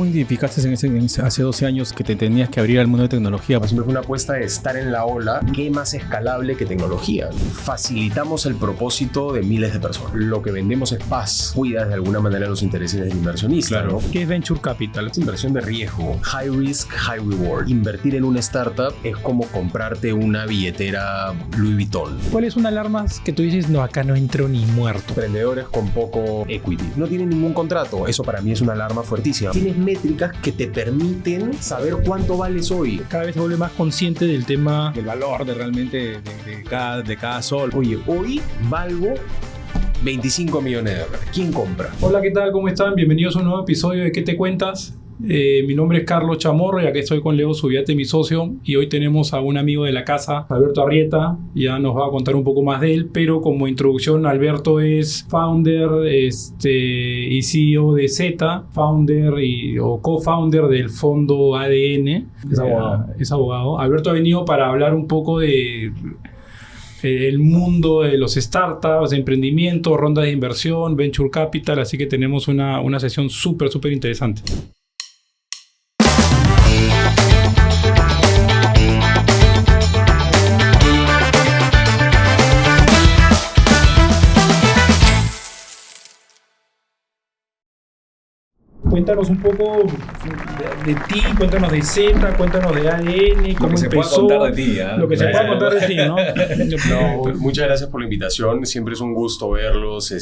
¿Cómo identificaste hace 12 años que te tenías que abrir al mundo de tecnología? Siempre fue una apuesta de estar en la ola. ¿Qué más escalable que tecnología? Facilitamos el propósito de miles de personas. Lo que vendemos es paz. Cuidas de alguna manera los intereses del inversionista. Claro. ¿No? ¿Qué es Venture Capital? Es inversión de riesgo. High risk, high reward. Invertir en una startup es como comprarte una billetera Louis Vuitton. ¿Cuáles son alarmas que tú dices, no, acá no entro ni muerto? Emprendedores con poco equity. No tienen ningún contrato. Eso para mí es una alarma fuertísima. Tienes métricas que te permiten saber cuánto vales hoy. Cada vez se vuelve más consciente del tema, del valor de realmente de cada sol. Oye, hoy valgo 25 millones de dólares. ¿Quién compra? Hola, ¿qué tal? ¿Cómo están? Bienvenidos a un nuevo episodio de ¿Qué te cuentas? Mi nombre es Carlos Chamorro y aquí estoy con Leo Subiate, mi socio, y hoy tenemos a un amigo de la casa, Alberto Arrieta. Ya nos va a contar un poco más de él, pero como introducción, Alberto es founder y CEO de Z, founder o co-founder del fondo ADN. Es abogado. Alberto ha venido para hablar un poco de el mundo de los startups, de emprendimiento, rondas de inversión, venture capital, así que tenemos una sesión súper interesante. Cuéntanos un poco de ti, cuéntanos de Z, cuéntanos de ADN, cómo empezó. Lo que se pueda contar de ti, ¿eh? Lo que se pueda contar de ti, ¿no? No, muchas gracias por la invitación. Siempre es un gusto verlos.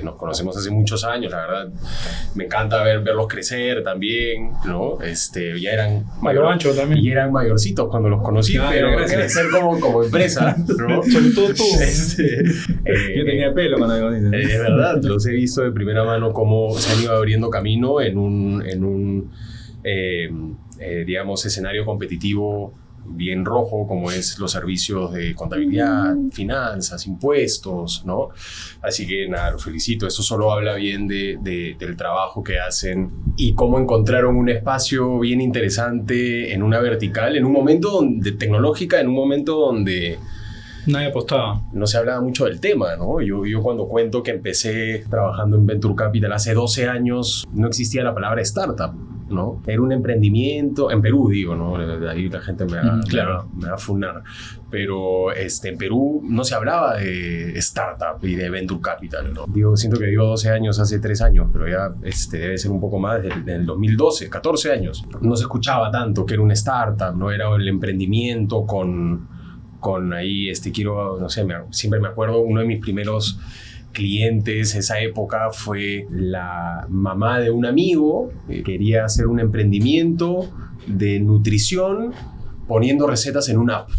Nos conocemos hace muchos años, la verdad. Me encanta verlos crecer también, ¿no? Ya eran también. Y eran mayorcitos cuando los conocí, pero crecer como empresa, ¿no? Sobre todo tú. Yo tenía pelo cuando me conociste. Es verdad, los he visto de primera mano cómo se han ido abriendo camino en un digamos, escenario competitivo bien rojo, como es los servicios de contabilidad, finanzas, impuestos, ¿no? Así que nada, los felicito. Eso solo habla bien del trabajo que hacen y cómo encontraron un espacio bien interesante en una vertical, en un momento tecnológica, en un momento donde nadie apostaba. No se hablaba mucho del tema, ¿no? Yo cuando cuento que empecé trabajando en Venture Capital hace 12 años, no existía la palabra startup, ¿no? Era un emprendimiento, en Perú digo, ¿no? Ahí la gente me va a funar. Pero en Perú no se hablaba de startup y de Venture Capital, ¿no? Siento que digo 12 años hace 3 años, pero ya debe ser un poco más desde el 2012, 14 años. No se escuchaba tanto que era una startup, no era el emprendimiento con ahí, siempre me acuerdo, uno de mis primeros clientes esa época fue la mamá de un amigo que quería hacer un emprendimiento de nutrición poniendo recetas en una app,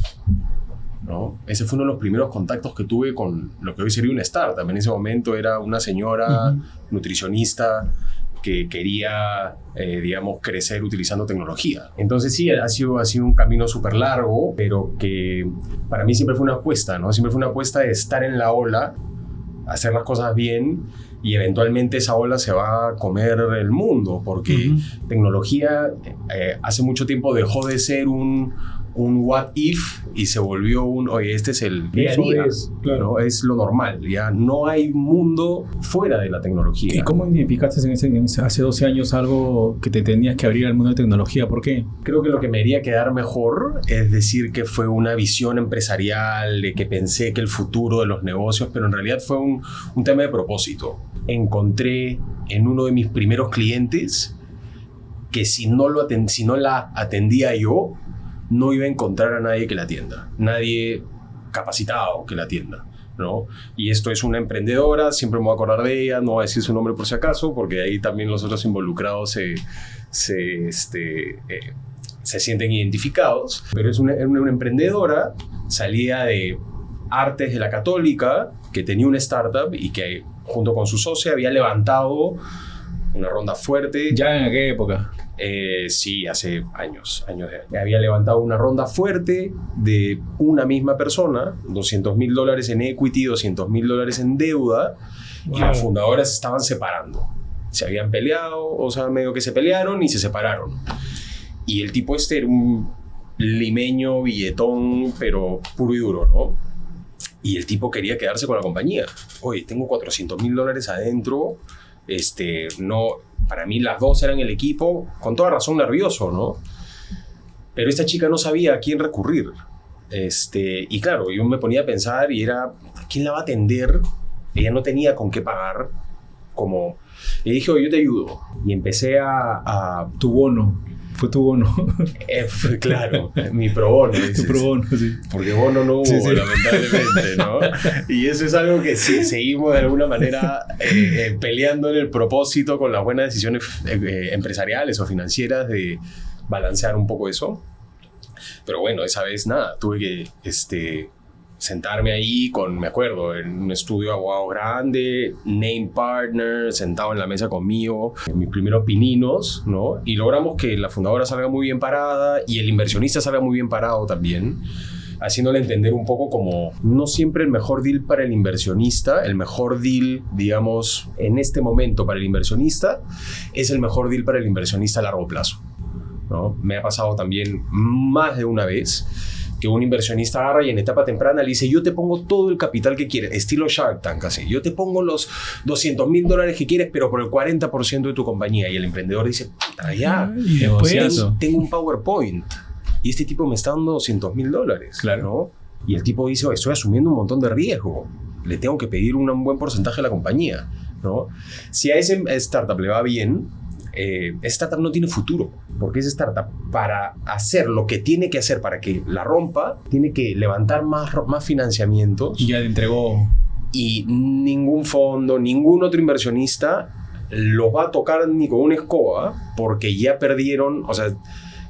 ¿no? Ese fue uno de los primeros contactos que tuve con lo que hoy sería una startup. En ese momento era una señora nutricionista que quería, digamos, crecer utilizando tecnología. Entonces sí, ha sido un camino súper largo, pero que para mí siempre fue una apuesta, ¿no? Siempre fue una apuesta de estar en la ola, hacer las cosas bien y eventualmente esa ola se va a comer el mundo, porque tecnología hace mucho tiempo dejó de ser un what if y se volvió oye, este es el día a día, claro. ¿No? Es lo normal, ya no hay mundo fuera de la tecnología. ¿Y cómo identificaste hace 12 años algo que te tenías que abrir al mundo de tecnología? ¿Por qué? Creo que lo que me haría quedar mejor es decir que fue una visión empresarial, de que pensé que el futuro de los negocios, pero en realidad fue un tema de propósito. Encontré en uno de mis primeros clientes que si no la atendía yo, no iba a encontrar a nadie que la atienda, nadie capacitado que la atienda, ¿no? Y esto es una emprendedora, siempre me voy a acordar de ella, no voy a decir su nombre por si acaso, porque ahí también los otros involucrados se sienten identificados, pero es una emprendedora, salida de Artes de la Católica, que tenía una startup y que junto con su socia había levantado una ronda fuerte. ¿Ya en qué época? Sí, hace años. Había levantado una ronda fuerte de una misma persona, $200,000 en equity, $200,000 en deuda, y las fundadoras se estaban separando. Se habían peleado, o sea, medio que se pelearon y se separaron. Y el tipo era un limeño, billetón, pero puro y duro, ¿no? Y el tipo quería quedarse con la compañía. Oye, tengo $400,000 adentro, no para mí las dos eran el equipo, con toda razón nervioso, ¿no? Pero esta chica no sabía a quién recurrir. Y claro, yo me ponía a pensar y era, ¿quién la va a atender? Ella no tenía con qué pagar. Y dije, yo te ayudo. Y empecé a Tu bono. Fue tu bono. Claro, mi pro bono. Tu pro bono, sí. Porque bono no hubo, sí. lamentablemente, ¿no? Y eso es algo que sí, seguimos de alguna manera peleando en el propósito con las buenas decisiones empresariales o financieras de balancear un poco eso. Pero bueno, esa vez nada, tuve que sentarme ahí me acuerdo, en un estudio de abogado grande, name partner, sentado en la mesa conmigo, mis primeros pininos, ¿no? Y logramos que la fundadora salga muy bien parada y el inversionista salga muy bien parado también, haciéndole entender un poco como no siempre el mejor deal para el inversionista, el mejor deal, digamos, en este momento para el inversionista, es el mejor deal para el inversionista a largo plazo, ¿no? Me ha pasado también más de una vez que un inversionista agarra y en etapa temprana le dice, yo te pongo todo el capital que quieres, estilo Shark Tank así, yo te pongo los $200,000 que quieres, pero por el 40% de tu compañía. Y el emprendedor dice, puta, ya, Y después, tengo un PowerPoint y este tipo me está dando $200,000, claro, ¿no? Y el tipo dice, estoy asumiendo un montón de riesgo, le tengo que pedir un buen porcentaje a la compañía, ¿no? Si a ese startup le va bien, startup no tiene futuro, porque esa startup, para hacer lo que tiene que hacer para que la rompa, tiene que levantar más financiamientos. Y ya le entregó. Y ningún fondo, ningún otro inversionista los va a tocar ni con una escoba, porque ya perdieron, o sea,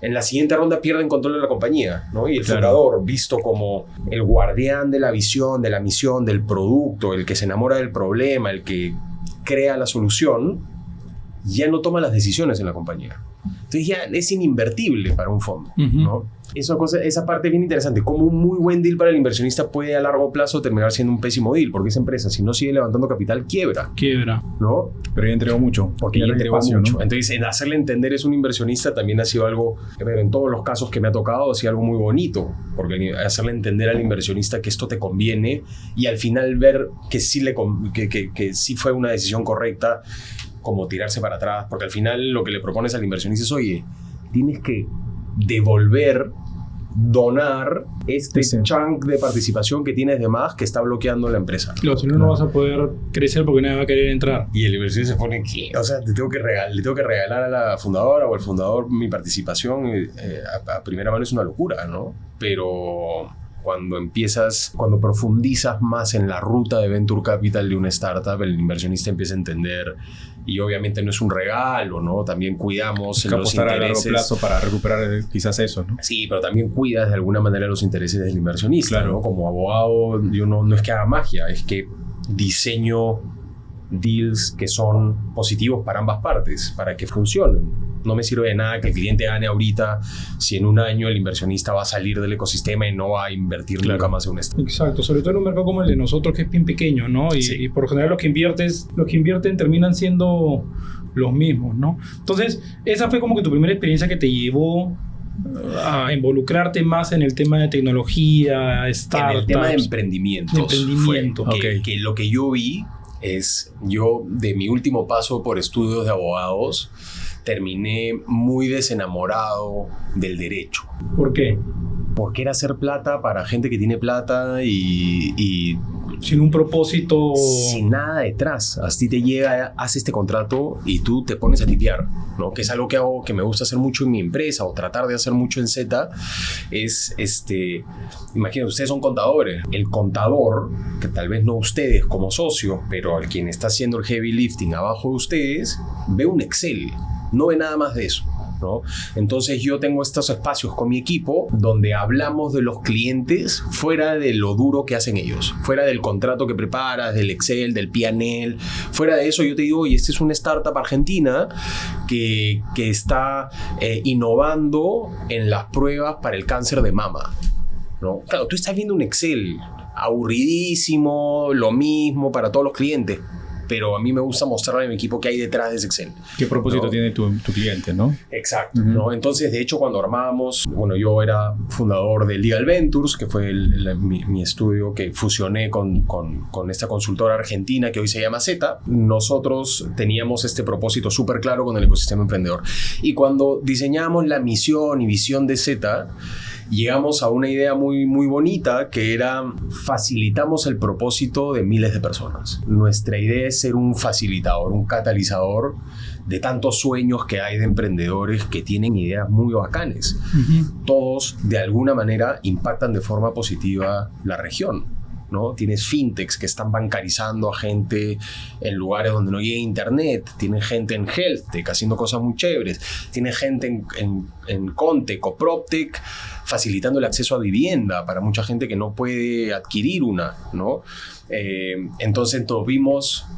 en la siguiente ronda pierden control de la compañía, ¿no? Y el fundador, visto como el guardián de la visión, de la misión, del producto, el que se enamora del problema, el que crea la solución, ya no toma las decisiones en la compañía. Entonces ya es ininvertible para un fondo, ¿no? Esa parte es bien interesante. Como un muy buen deal para el inversionista puede a largo plazo terminar siendo un pésimo deal, porque esa empresa, si no sigue levantando capital, quiebra, ¿no? Pero ya entregó mucho. Porque ya entregó mucho, ¿no? Entonces, en hacerle entender es un inversionista también ha sido algo, en todos los casos que me ha tocado, ha sido algo muy bonito, porque hacerle entender al inversionista que esto te conviene y al final ver que sí, que sí fue una decisión correcta, como tirarse para atrás, porque al final lo que le propones al inversionista es, oye, tienes que devolver, donar chunk de participación que tienes de más que está bloqueando la empresa. Claro, si no vas a poder crecer porque nadie va a querer entrar. Y el inversionista se pone, ¿qué? O sea, le tengo que regalar a la fundadora o al fundador mi participación a primera mano. Es una locura, ¿no? Pero cuando profundizas más en la ruta de Venture Capital de una startup, el inversionista empieza a entender, y obviamente no es un regalo, ¿no? También cuidamos los intereses. A largo plazo para recuperar quizás eso, ¿no? Sí, pero también cuidas de alguna manera los intereses del inversionista, claro, ¿no? Como abogado, yo no es que haga magia, es que diseño deals que son positivos para ambas partes, para que funcionen. No me sirve de nada que el cliente gane ahorita si en un año el inversionista va a salir del ecosistema y no va a invertir nunca más en un startup. Exacto, sobre todo en un mercado como el de nosotros, que es bien pequeño, ¿no? Y por general los que invierten terminan siendo los mismos, ¿no? Entonces, esa fue como que tu primera experiencia que te llevó a involucrarte más en el tema de tecnología, startups. En el tema de emprendimientos. Que lo que yo vi es, de mi último paso por estudios de abogados, terminé muy desenamorado del derecho. ¿Por qué? Porque era hacer plata para gente que tiene plata y sin un propósito, sin nada detrás. Así te llega, haces este contrato y tú te pones a tipear, ¿no? Que es algo que me gusta hacer mucho en mi empresa, o tratar de hacer mucho en Z. Es imagínense, ustedes son contadores. El contador, que tal vez no ustedes como socio, pero el quien está haciendo el heavy lifting abajo de ustedes, ve un Excel, no ve nada más de eso, ¿no? Entonces yo tengo estos espacios con mi equipo donde hablamos de los clientes fuera de lo duro que hacen ellos, fuera del contrato que preparas, del Excel, del P&L. Fuera de eso yo te digo, oye, esta es una startup argentina que está innovando en las pruebas para el cáncer de mama, ¿no? Claro, tú estás viendo un Excel aburridísimo, lo mismo para todos los clientes, pero a mí me gusta mostrarle a mi equipo qué hay detrás de ese Excel. ¿Qué propósito ¿no? tiene tu cliente, no? Exacto, ¿no? Entonces, de hecho, cuando armábamos, bueno, yo era fundador de Legal Ventures, que fue mi estudio que fusioné con esta consultora argentina que hoy se llama Zeta. Nosotros teníamos este propósito súper claro con el ecosistema emprendedor. Y cuando diseñamos la misión y visión de Zeta, llegamos a una idea muy, muy bonita, que era: facilitamos el propósito de miles de personas. Nuestra idea es ser un facilitador, un catalizador de tantos sueños que hay de emprendedores que tienen ideas muy bacanes. Todos, de alguna manera, impactan de forma positiva la región, ¿no? Tienes fintechs que están bancarizando a gente en lugares donde no llega internet. Tienes gente en healthtech haciendo cosas muy chéveres. Tienes gente en Contech o PropTech facilitando el acceso a vivienda para mucha gente que no puede adquirir una, ¿no? Entonces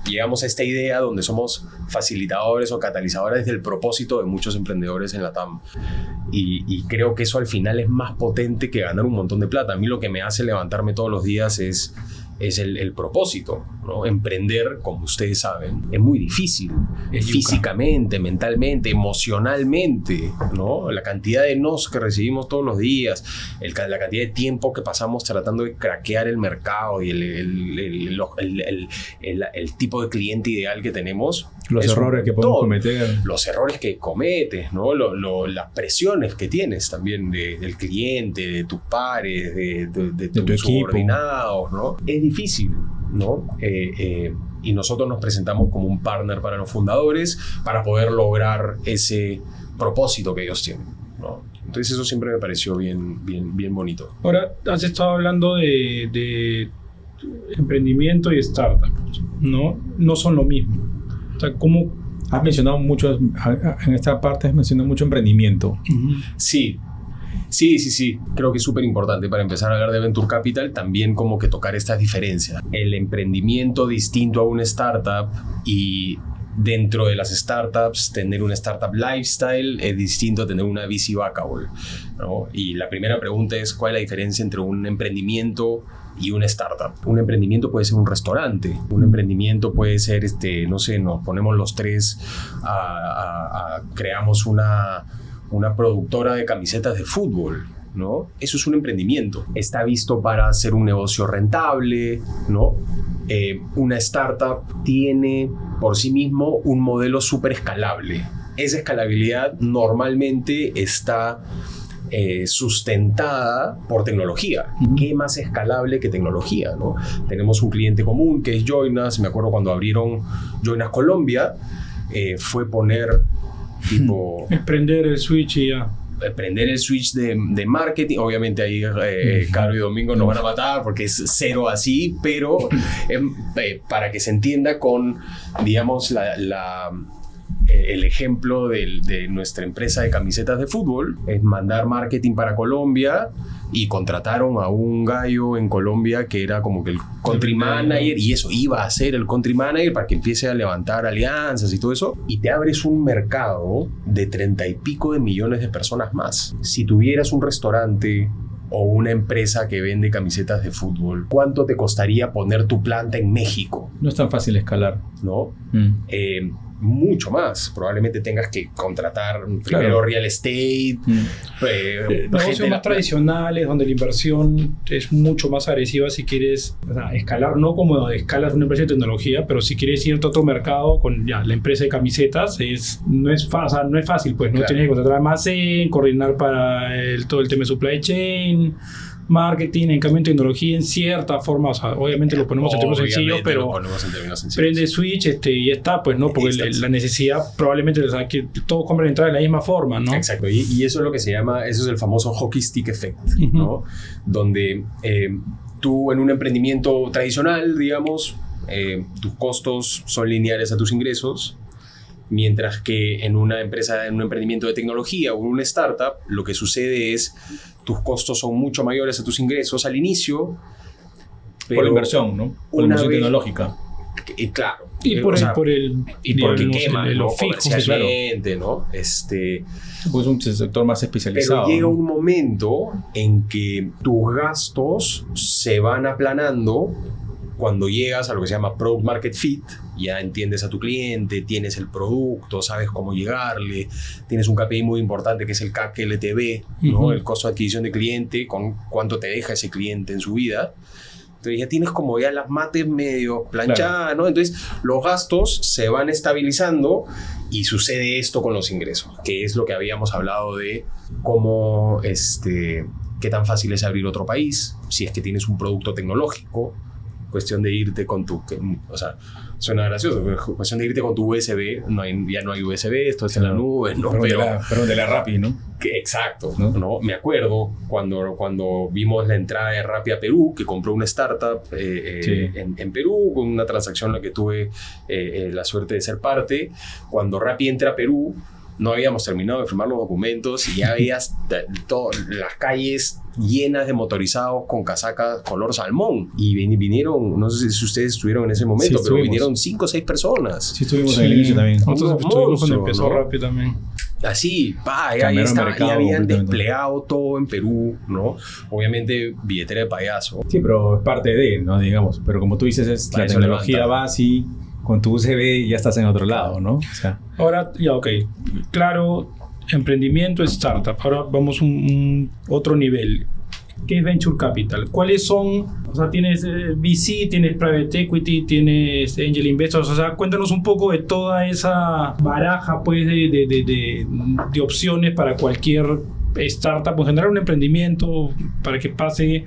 llegamos a esta idea donde somos facilitadores o catalizadores del propósito de muchos emprendedores en la TAM. Y creo que eso al final es más potente que ganar un montón de plata. A mí lo que me hace levantarme todos los días es el propósito, ¿no? Emprender, como ustedes saben, es muy difícil. Físicamente, mentalmente, emocionalmente, ¿no? La cantidad de nos que recibimos todos los días, la cantidad de tiempo que pasamos tratando de craquear el mercado y el tipo de cliente ideal que tenemos. Los errores que podemos cometer. Los errores que cometes, ¿no? Las presiones que tienes también del cliente, de tus pares, de tus subordinados, ¿no? Es difícil, ¿no? Y nosotros nos presentamos como un partner para los fundadores para poder lograr ese propósito que ellos tienen, ¿no? Entonces eso siempre me pareció bien bonito. Ahora, has estado hablando de emprendimiento y startup, ¿no? No son lo mismo. O sea, ¿cómo? Has mencionado mucho, en esta parte has mencionado mucho emprendimiento. Sí. Creo que es súper importante para empezar a hablar de Venture Capital también como que tocar estas diferencias. El emprendimiento distinto a una startup, y dentro de las startups tener una startup lifestyle es distinto a tener una VC backable, ¿no? Y la primera pregunta es: ¿cuál es la diferencia entre un emprendimiento y una startup? Un emprendimiento puede ser un restaurante, un emprendimiento puede ser, no sé, nos ponemos los tres creamos una productora de camisetas de fútbol, ¿no? Eso es un emprendimiento. Está visto para ser un negocio rentable, ¿no? Una startup tiene por sí mismo un modelo súper escalable. Esa escalabilidad normalmente está sustentada por tecnología. ¿Qué más escalable que tecnología, no? Tenemos un cliente común que es Joinas. Me acuerdo cuando abrieron Joinas Colombia, fue poner tipo... Prender el switch y ya. Prender el switch de marketing. Obviamente ahí Caro y Domingo nos van a matar porque es cero así, pero para que se entienda con, digamos, el ejemplo de nuestra empresa de camisetas de fútbol, es mandar marketing para Colombia, y contrataron a un gallo en Colombia que era como que el country manager, y eso iba a ser el country manager para que empiece a levantar alianzas y todo eso, y te abres un mercado de 30 y pico de millones de personas más. Si tuvieras un restaurante o una empresa que vende camisetas de fútbol, ¿cuánto te costaría poner tu planta en México? No es tan fácil escalar, ¿no? Mucho más. Probablemente tengas que contratar primero real estate, negocios más tradicionales donde la inversión es mucho más agresiva si quieres, o sea, escalar, no como escalas una empresa de tecnología, pero si quieres irte a otro mercado con la empresa de camisetas, no es fácil, pues, ¿no? Claro. Tienes que contratar almacén, coordinar para todo el tema de supply chain, marketing. En cambio, en tecnología, en cierta forma, o sea, obviamente lo ponemos en términos sencillos, pero prende switch y ya está, pues, ¿no? Porque la necesidad probablemente, o sea, que todos compren entrada de la misma forma, ¿no? Exacto, y eso es lo que se llama, eso es el famoso hockey stick effect, ¿no? Donde tú en un emprendimiento tradicional, digamos, tus costos son lineales a tus ingresos, mientras que en una empresa, en un emprendimiento de tecnología o en una startup, lo que sucede es tus costos son mucho mayores a tus ingresos al inicio. Por la inversión, ¿no? Por la inversión tecnológica. Claro. Y porque quema, ¿no? Comercialmente, ¿no? Pues un sector más especializado. Pero llega un momento en que tus gastos se van aplanando cuando llegas a lo que se llama Product Market Fit, Ya entiendes a tu cliente, tienes el producto, sabes cómo llegarle, tienes un KPI muy importante que es el CAC LTV, ¿no? El costo de adquisición de cliente, con cuánto te deja ese cliente en su vida. Entonces ya tienes como ya las mates medio planchadas, ¿no? Entonces los gastos se van estabilizando y sucede esto con los ingresos, que es lo que habíamos hablado de cómo, qué tan fácil es abrir otro país, si es que tienes un producto tecnológico, cuestión de irte con tu, o sea, suena gracioso, pero cuestión de irte con tu USB, ya no hay USB, esto es en la nube, ¿no? Pero de la Rappi, ¿no? Exacto, ¿no? Me acuerdo cuando vimos la entrada de Rappi a Perú, que compró una startup en Perú, con una transacción en la que tuve la suerte de ser parte. Cuando Rappi entra a Perú, no habíamos terminado de firmar los documentos y ya veías las calles llenas de motorizados con casacas color salmón. Y vinieron, no sé si ustedes estuvieron en ese momento, pero vinieron 5 o 6 personas. Sí, estuvimos en el inicio también. Nosotros estuvimos cuando empezó Rappi también. Así, ya habían desplegado todo en Perú, ¿no? Obviamente, billetera de payaso. Sí, pero es parte de, ¿no? Digamos. Pero como tú dices, la tecnología va así, con tu USB ya estás en otro lado, ¿no? O sea. Ahora, ya, ok. Claro, emprendimiento, startup. Ahora vamos a otro nivel. ¿Qué es Venture Capital? ¿Cuáles son? O sea, tienes VC, tienes Private Equity, tienes Angel Investors. O sea, cuéntanos un poco de toda esa baraja, pues, de opciones para cualquier startup. Pues generar un emprendimiento para que pase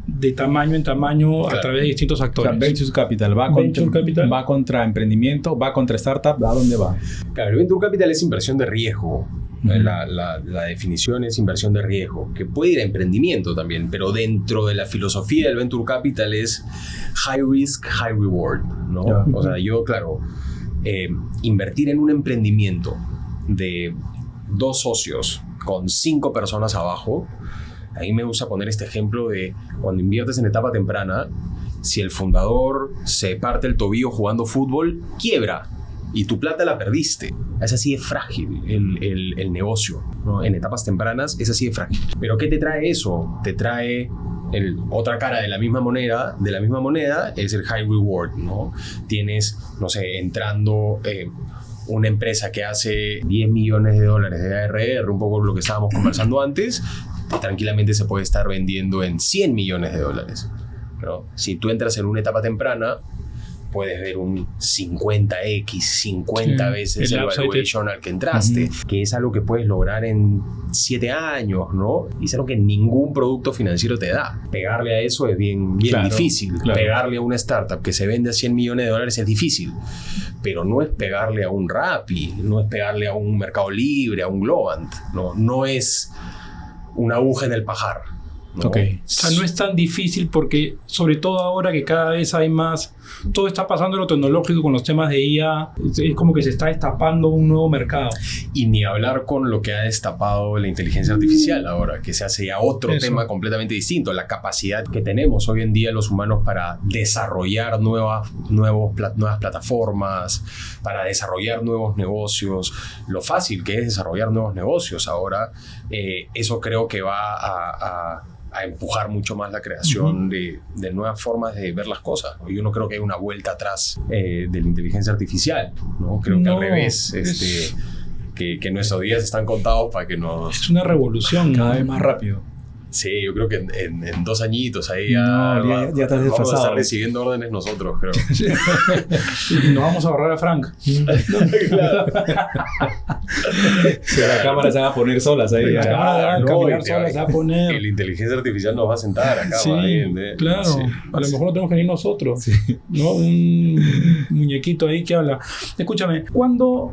de tamaño en tamaño a través de distintos actores. O sea, Venture Capital va contra emprendimiento, va contra startup, ¿a dónde va? Claro, el Venture Capital es inversión de riesgo. La definición es inversión de riesgo, que puede ir a emprendimiento también, pero dentro de la filosofía del Venture Capital es high risk, high reward, ¿no? O sea, yo, claro, invertir en un emprendimiento de 2 socios con 5 personas abajo. A mí me gusta poner este ejemplo de cuando inviertes en etapa temprana, si el fundador se parte el tobillo jugando fútbol, quiebra y tu plata la perdiste. Es así de frágil el negocio, ¿no? En etapas tempranas es así de frágil. ¿Pero qué te trae eso? Te trae otra cara de la misma moneda, es el high reward, ¿no? Tienes, no sé, entrando una empresa que hace $10 millones de ARR, un poco lo que estábamos conversando antes, tranquilamente se puede estar vendiendo en $100 millones, ¿no? Si tú entras en una etapa temprana, puedes ver un 50x, 50 veces el valuation al que entraste, que es algo que puedes lograr en 7 años, ¿no? Y es algo que ningún producto financiero te da. Pegarle a eso es bien difícil. Claro. Pegarle a una startup que se vende a $100 millones es difícil. Pero no es pegarle a un Rappi, no es pegarle a un Mercado Libre, a un Globant, no es una aguja en el pajar, ¿no? Okay. O sea, no es tan difícil porque, sobre todo ahora que cada vez hay más, todo está pasando en lo tecnológico con los temas de IA, es como que se está destapando un nuevo mercado. Y ni hablar con lo que ha destapado la inteligencia artificial ahora, que se hace ya otro tema completamente distinto, la capacidad que tenemos hoy en día los humanos para desarrollar nuevas plataformas, para desarrollar nuevos negocios, lo fácil que es desarrollar nuevos negocios ahora, eso creo que va a empujar mucho más la creación de nuevas formas de ver las cosas. Yo no creo que haya una vuelta atrás de la inteligencia artificial, ¿no? Creo que al revés, que nuestros días están contados para que nos... Es una revolución. Cada vez más rápido. Sí, yo creo que en 2 añitos ahí ya estás desfasado. Vamos a estar recibiendo órdenes nosotros, creo. Y nos vamos a ahorrar a Frank. Claro. Si la cámara se va a poner solas ahí. La cámara caminar sola se va a poner. Y la inteligencia artificial nos va a sentar acá. Sí, claro. Sí. A lo mejor no tenemos que ir nosotros. Sí. ¿No? Un muñequito ahí que habla. Escúchame, ¿cuándo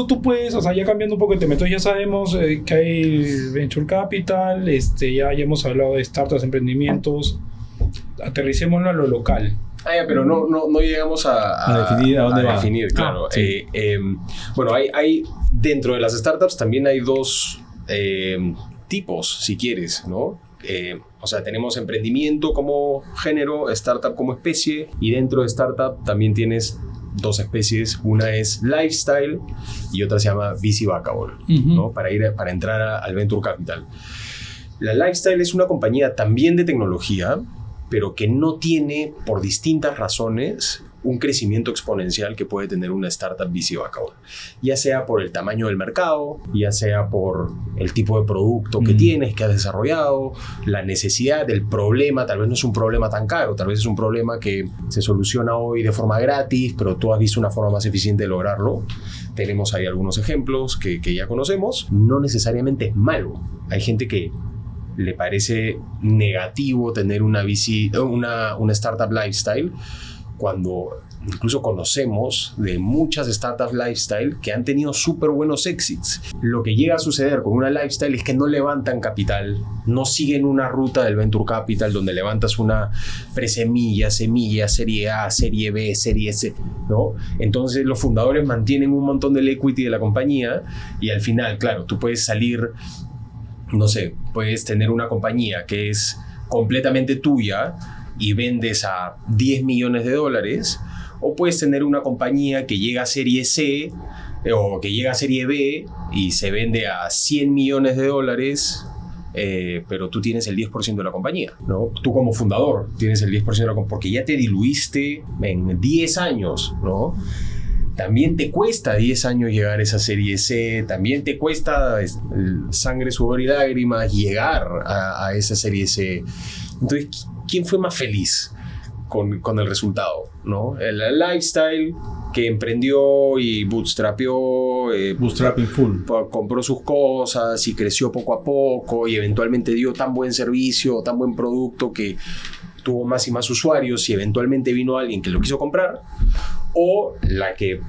tú puedes, o sea, ya cambiando un poco el tema, entonces ya sabemos que hay Venture Capital, ya hemos hablado de startups, emprendimientos, aterricémoslo a lo local. Pero no llegamos a definir a dónde va. Definir, claro. Sí. Bueno, hay dentro de las startups también hay 2 tipos, si quieres, ¿no? O sea, tenemos emprendimiento como género, startup como especie, y dentro de startup también tienes 2 especies. Una es lifestyle y otra se llama VC backable, ¿no? Para entrar al Venture Capital. La lifestyle es una compañía también de tecnología, pero que no tiene, por distintas razones, un crecimiento exponencial que puede tener una startup VC-backed ahora. Ya sea por el tamaño del mercado, ya sea por el tipo de producto que tienes, que has desarrollado, la necesidad del problema. Tal vez no es un problema tan caro, tal vez es un problema que se soluciona hoy de forma gratis, pero tú has visto una forma más eficiente de lograrlo. Tenemos ahí algunos ejemplos que ya conocemos. No necesariamente es malo. Hay gente que le parece negativo tener una startup lifestyle, cuando incluso conocemos de muchas startups lifestyle que han tenido súper buenos exits. Lo que llega a suceder con una lifestyle es que no levantan capital, no siguen una ruta del venture capital donde levantas una presemilla, semilla, serie A, serie B, serie C, ¿no? Entonces los fundadores mantienen un montón del equity de la compañía y al final, claro, tú puedes salir, no sé, puedes tener una compañía que es completamente tuya y vendes a $10 millones, o puedes tener una compañía que llega a serie C o que llega a serie B y se vende a $100 millones, pero tú tienes el 10% de la compañía, ¿no? Tú como fundador tienes el 10% de la compañía porque ya te diluiste en 10 años, ¿no? También te cuesta 10 años llegar a esa serie C, también te cuesta sangre, sudor y lágrimas llegar a esa serie C. Entonces, ¿quién fue más feliz con el resultado, ¿no? El lifestyle que emprendió y bootstrapeó, bootstrapping full, compró sus cosas y creció poco a poco y eventualmente dio tan buen servicio, tan buen producto que tuvo más y más usuarios y eventualmente vino alguien que lo quiso comprar, o la que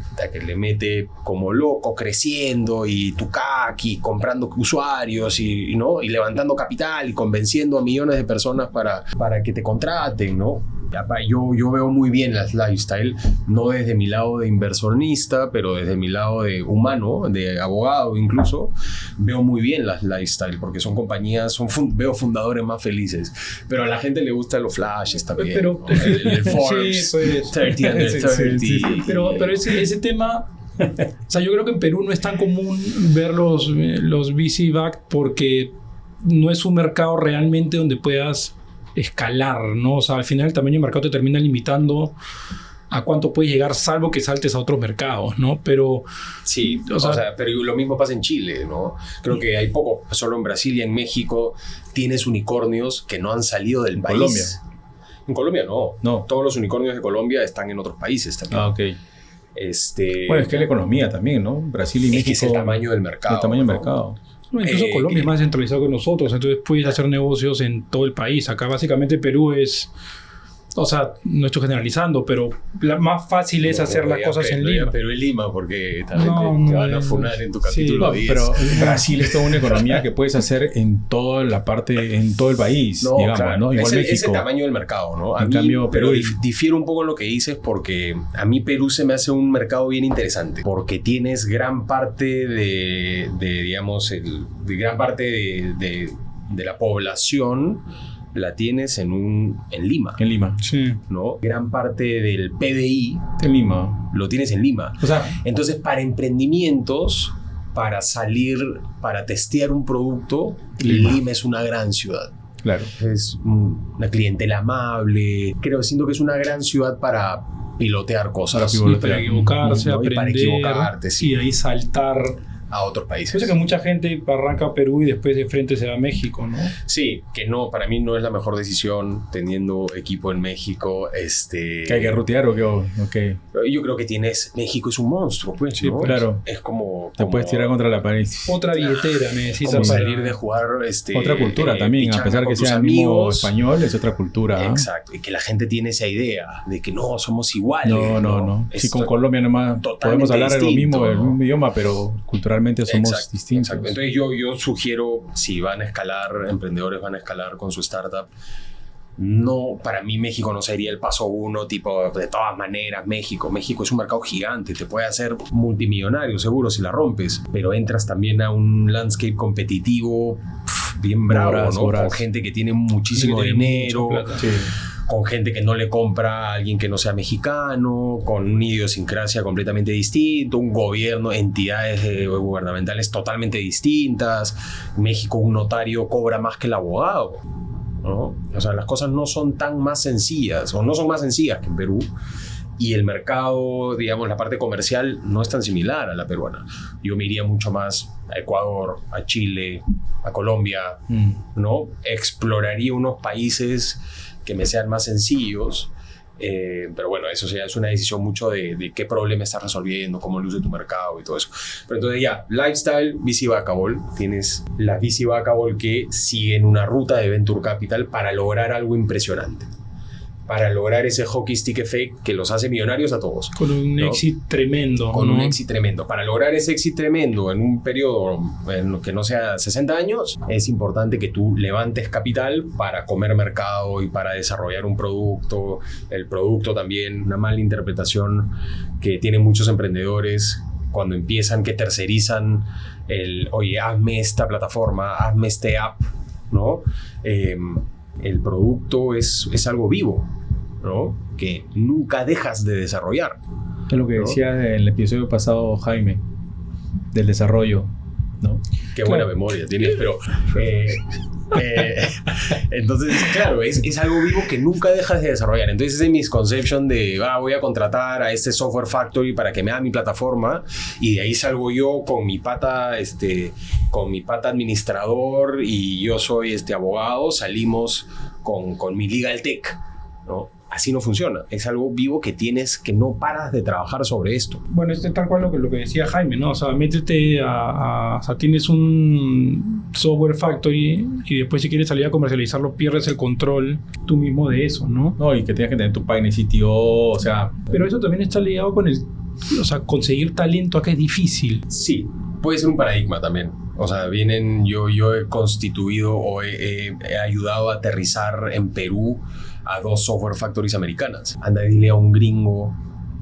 le mete como loco creciendo y tu CAC y comprando usuarios ¿no? Y levantando capital y convenciendo a millones de personas para que te contraten, ¿no? Yo veo muy bien las lifestyle, no desde mi lado de inversionista, pero desde mi lado de humano, de abogado incluso, veo muy bien las lifestyle, porque son compañías, veo fundadores más felices, pero a la gente le gustan los flashes también, pero, ¿no? el Forbes, sí, pues, 30 under 30. Sí. Pero ese tema, o sea, yo creo que en Perú no es tan común ver los VC-backed porque no es un mercado realmente donde puedas escalar, ¿no? O sea, al final el tamaño del mercado te termina limitando a cuánto puedes llegar, salvo que saltes a otros mercados, ¿no? Pero sí, o sea, pero lo mismo pasa en Chile, ¿no? Creo que hay poco, solo en Brasil y en México tienes unicornios que no han salido del país. Colombia. En Colombia no. Todos los unicornios de Colombia están en otros países también. Ah, ok. Bueno, es que la economía también, ¿no? Brasil y México. Es que es el tamaño del mercado. El tamaño del mercado. Incluso Colombia es más centralizado que nosotros, entonces puedes hacer negocios en todo el país. Acá básicamente Perú es, o sea, no estoy generalizando, pero más fácil es hacer las cosas en Lima. Pero en Lima, porque también te van a funar en tu capítulo 10. Pero Brasil es toda una economía que puedes hacer en toda la parte, en todo el país, digamos, claro. ¿no? Igual México. Es el tamaño del mercado, ¿no? En cambio, Perú difiere un poco en lo que dices, porque a mí Perú se me hace un mercado bien interesante, porque tienes gran parte digamos, gran parte de la población la tienes en Lima. En Lima. Sí. ¿No? Gran parte del PDI en Lima. Lo tienes en Lima. O sea, entonces, para emprendimientos, para salir, para testear un producto, Lima es una gran ciudad. Claro. Es una clientela amable. Siento que es una gran ciudad para pilotear cosas. Para equivocarse, ¿no? aprender. Para equivocarte, sí. Y de ahí saltar a otros países. Pienso que mucha gente arranca a Perú y después de frente se va a México, ¿no? Sí, que no, para mí no es la mejor decisión teniendo equipo en México. ¿Que hay que rutear o qué? Okay. Yo creo que México es un monstruo, pues, sí, ¿no? Claro. Es como... Te puedes tirar contra la pared. Otra billetera necesitas como salir de jugar... otra cultura también, a pesar que sea el mismo español, es otra cultura. Exacto, y que la gente tiene esa idea de que no, somos iguales. No. Sí, con Colombia nomás podemos hablar el mismo idioma, pero culturalmente somos distintos. Exacto. Entonces yo sugiero, si van a escalar, emprendedores van a escalar con su startup, no, para mí México no sería el paso uno, tipo, de todas maneras, México es un mercado gigante, te puede hacer multimillonario seguro si la rompes, pero entras también a un landscape competitivo bien bravo, ¿no? Con gente que tiene muchísimo dinero, con gente que no le compra a alguien que no sea mexicano, con una idiosincrasia completamente distinta, un gobierno, entidades gubernamentales totalmente distintas. En México un notario cobra más que el abogado, ¿no? O sea, las cosas no son tan más sencillas, o no son más sencillas que en Perú. y el mercado, digamos, la parte comercial no es tan similar a la peruana. Yo me iría mucho más a Ecuador, a Chile, a Colombia, ¿no? Exploraría unos países que me sean más sencillos. Pero bueno, eso ya es una decisión mucho de qué problema estás resolviendo, cómo luce tu mercado y todo eso. Pero entonces ya, lifestyle, VC Backable. Tienes las VC Backable que siguen una ruta de Venture Capital para lograr algo impresionante. Para lograr ese hockey stick effect que los hace millonarios a todos. Con un éxito tremendo. Con un éxito tremendo. Para lograr ese éxito tremendo en un periodo que no sea 60 años, es importante que tú levantes capital para comer mercado y para desarrollar un producto. El producto también, una mala interpretación que tienen muchos emprendedores cuando empiezan, que tercerizan oye, hazme esta plataforma, hazme este app, ¿no? El producto es algo vivo, ¿no? Que nunca dejas de desarrollar. Es lo que decía en el episodio pasado Jaime, del desarrollo, ¿no? Qué buena memoria tienes, pero... entonces, claro, es algo vivo que nunca dejas de desarrollar. Entonces ese misconception de voy a contratar a este software factory para que me haga mi plataforma y de ahí salgo yo con mi pata administrador y yo soy abogado, salimos con mi legal tech, ¿no? Así no funciona. Es algo vivo que no paras de trabajar sobre esto. Bueno, tal cual lo que decía Jaime, ¿no? O sea, métete o sea, tienes un software factory y después si quieres salir a comercializarlo pierdes el control tú mismo de eso, ¿no? No, y que tienes que tener tu página y sitio, o sea... Pero eso también está ligado con o sea, conseguir talento acá es difícil. Sí, puede ser un paradigma también. O sea, yo he constituido o he ayudado a aterrizar en Perú a 2 software factories americanas. Anda, dile a un gringo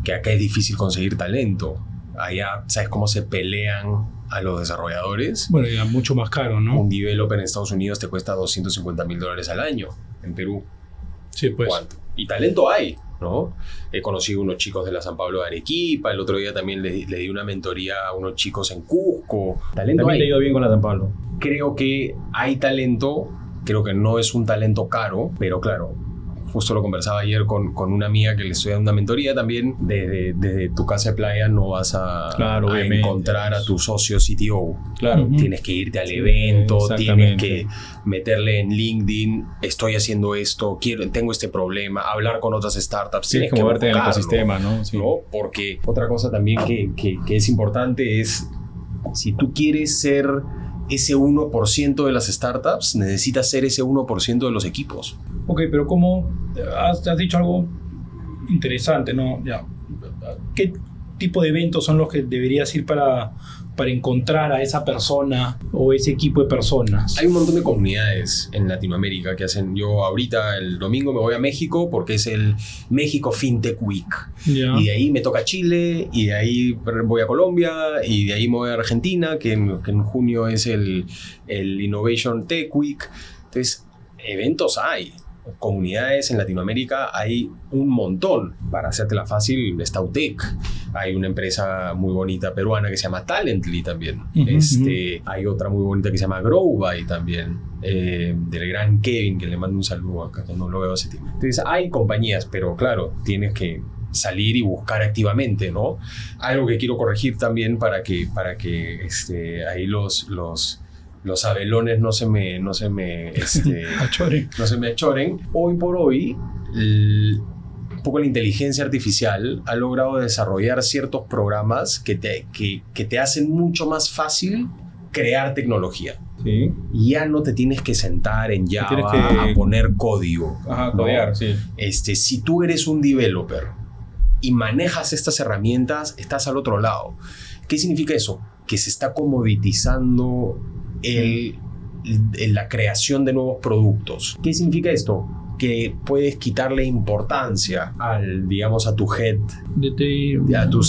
que acá es difícil conseguir talento. Allá, ¿sabes cómo se pelean a los desarrolladores? Bueno, ya mucho más caro, ¿no? Un developer en Estados Unidos te cuesta $250,000 al año. En Perú, sí, pues. ¿cuánto? Y talento hay, ¿no? He conocido unos chicos de la San Pablo de Arequipa. El otro día también le di una mentoría a unos chicos en Cusco. Talento también hay. te ha ido bien con la San Pablo. Creo que hay talento. Creo que no es un talento caro, pero claro, justo lo conversaba ayer con una amiga que le estoy dando una mentoría también. Desde tu casa de playa no vas a encontrar a tu socio CTO. Claro. Tienes que irte al evento, tienes que meterle en LinkedIn, estoy haciendo esto, tengo este problema, hablar con otras startups. Tienes que moverte en el ecosistema, ¿no? Sí. ¿No? Porque otra cosa también que es importante es, si tú quieres ser ese 1% de las startups, necesitas ser ese 1% de los equipos. Ok, pero ¿cómo? Has dicho algo interesante, ¿no? Ya. ¿Qué tipo de eventos son los que deberías ir para encontrar a esa persona o ese equipo de personas? Hay un montón de comunidades en Latinoamérica que hacen. Yo ahorita el domingo me voy a México porque es el México FinTech Week. Yeah. Y de ahí me toca Chile, y de ahí voy a Colombia, y de ahí me voy a Argentina, que en junio es el Innovation Tech Week. Entonces, eventos hay. Comunidades en Latinoamérica hay un montón. Para hacértela fácil, está UTEC. Hay una empresa muy bonita peruana que se llama Talently también. Hay otra muy bonita que se llama Growby también, del gran Kevin, que le mando un saludo acá, que no lo veo hace tiempo. Entonces hay compañías, pero claro, tienes que salir y buscar activamente, ¿no? Algo que quiero corregir también para que ahí los abelones no se me achoren. Hoy por hoy, un poco la inteligencia artificial ha logrado desarrollar ciertos programas que te hacen mucho más fácil crear tecnología. Sí. Ya no te tienes que sentar en Java a poner código. Ajá, codear, ¿no? sí. Si tú eres un developer y manejas estas herramientas, estás al otro lado. ¿Qué significa eso? Que se está comoditizando la creación de nuevos productos. ¿Qué significa esto? Que puedes quitarle importancia a tu head, a tu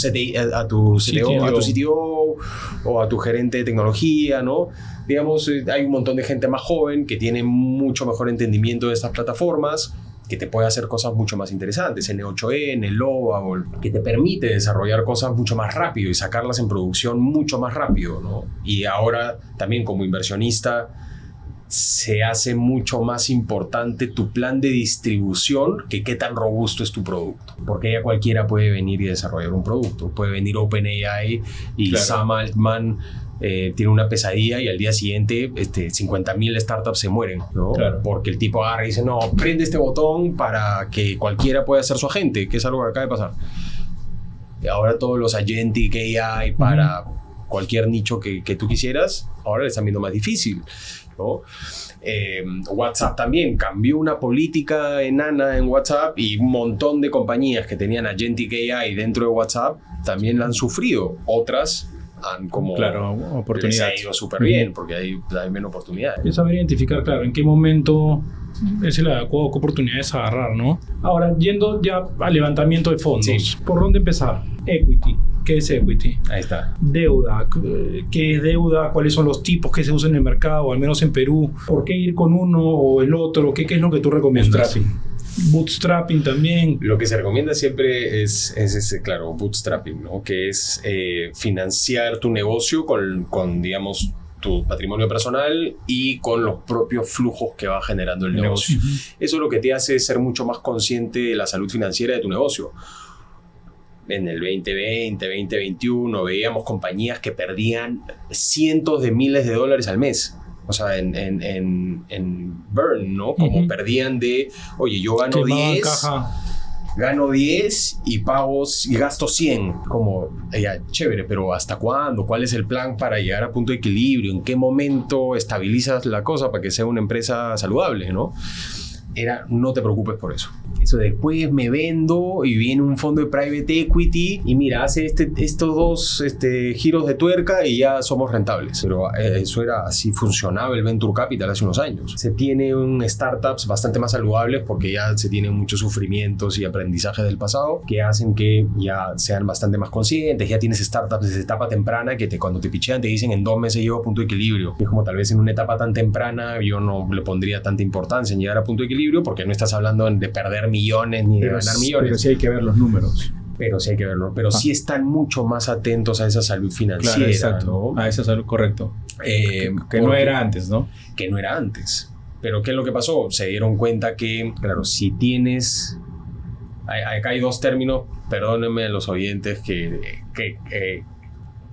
CTO o a tu gerente de tecnología, ¿no? Digamos, hay un montón de gente más joven que tiene mucho mejor entendimiento de estas plataformas, que te puede hacer cosas mucho más interesantes, N8N, Lovable, que te permite desarrollar cosas mucho más rápido y sacarlas en producción mucho más rápido, ¿no? Y ahora también como inversionista se hace mucho más importante tu plan de distribución que qué tan robusto es tu producto. Porque ya cualquiera puede venir y desarrollar un producto. Puede venir OpenAI y Sam Altman tiene una pesadilla y al día siguiente 50.000 startups se mueren, ¿no? Claro. Porque el tipo agarra y dice, no, prende este botón para que cualquiera pueda ser su agente, que es algo que acaba de pasar. Y ahora todos los agentic AI para cualquier nicho que tú quisieras, ahora le están viendo más difícil, ¿no? WhatsApp también cambió una política enana en WhatsApp y un montón de compañías que tenían agentic AI dentro de WhatsApp también la han sufrido. Otras han como oportunidades. les ha ido súper bien porque hay menos oportunidades. Es saber identificar, claro, en qué momento es el adecuado, qué oportunidades agarrar, ¿no? Ahora, yendo ya al levantamiento de fondos, Sí. ¿por dónde empezar? Equity. ¿Qué es equity? Ahí está. Deuda. ¿Qué es deuda? ¿Cuáles son los tipos que se usan en el mercado, al menos en Perú? ¿Por qué ir con uno o el otro? ¿Qué es lo que tú recomiendas? Bootstrapping también. Lo que se recomienda siempre es ese, claro, bootstrapping, ¿no? Que es financiar tu negocio con, digamos, tu patrimonio personal y con los propios flujos que va generando el negocio. Eso lo que te hace es ser mucho más consciente de la salud financiera de tu negocio. En el 2020, 2021 veíamos compañías que perdían cientos de miles de dólares al mes. O sea, en burn, ¿no? Como perdían de, oye, yo gano 10, gano 10 y pago y gasto 100. Como, ya, chévere, pero ¿hasta cuándo? ¿Cuál es el plan para llegar a punto de equilibrio? ¿En qué momento estabilizas la cosa para que sea una empresa saludable, ¿no? Era, no te preocupes por eso. Eso después me vendo y viene un fondo de private equity y mira, hace estos dos giros de tuerca y ya somos rentables. Pero eso era así, funcionaba el Venture Capital hace unos años. Se tiene startups bastante más saludables porque ya se tienen muchos sufrimientos y aprendizajes del pasado que hacen que ya sean bastante más conscientes. Ya tienes startups desde etapa temprana que cuando te pichean te dicen en 2 meses llego a punto de equilibrio. Y es como tal vez en una etapa tan temprana yo no le pondría tanta importancia en llegar a punto de equilibrio porque no estás hablando de perder millones ni de ganar millones. Pero sí hay que ver los números. Pero sí hay que verlo. Pero sí están mucho más atentos a esa salud financiera. Claro, exacto. ¿no? A esa salud, correcto. Que no era antes, ¿no? Que no era antes. Pero ¿qué es lo que pasó? Se dieron cuenta que, claro, si tienes... Acá hay 2 términos, perdónenme a los oyentes, que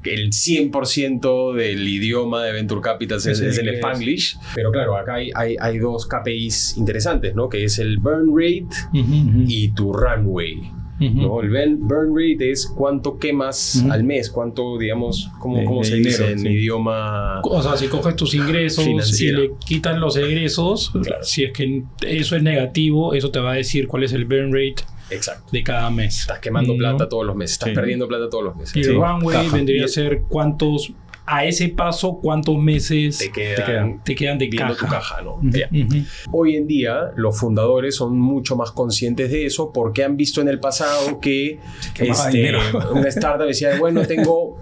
el 100% del idioma de Venture Capital es el Spanglish. Pero claro, acá hay 2 KPIs interesantes, ¿no? Que es el burn rate y tu runway. ¿No? El burn rate es cuánto quemas al mes, cuánto, digamos, ¿cómo se dice en idioma? O sea, si coges tus ingresos financiera. y le quitan los egresos, claro. Si es que eso es negativo, eso te va a decir cuál es el burn rate. Exacto. De cada mes. Estás quemando plata todos los meses, estás perdiendo plata todos los meses. Y el runway vendría a ser cuántos, a ese paso, cuántos meses te quedan de viendo caja. tu caja, ¿no? Hoy en día los fundadores son mucho más conscientes de eso porque han visto en el pasado que una startup decía, bueno, tengo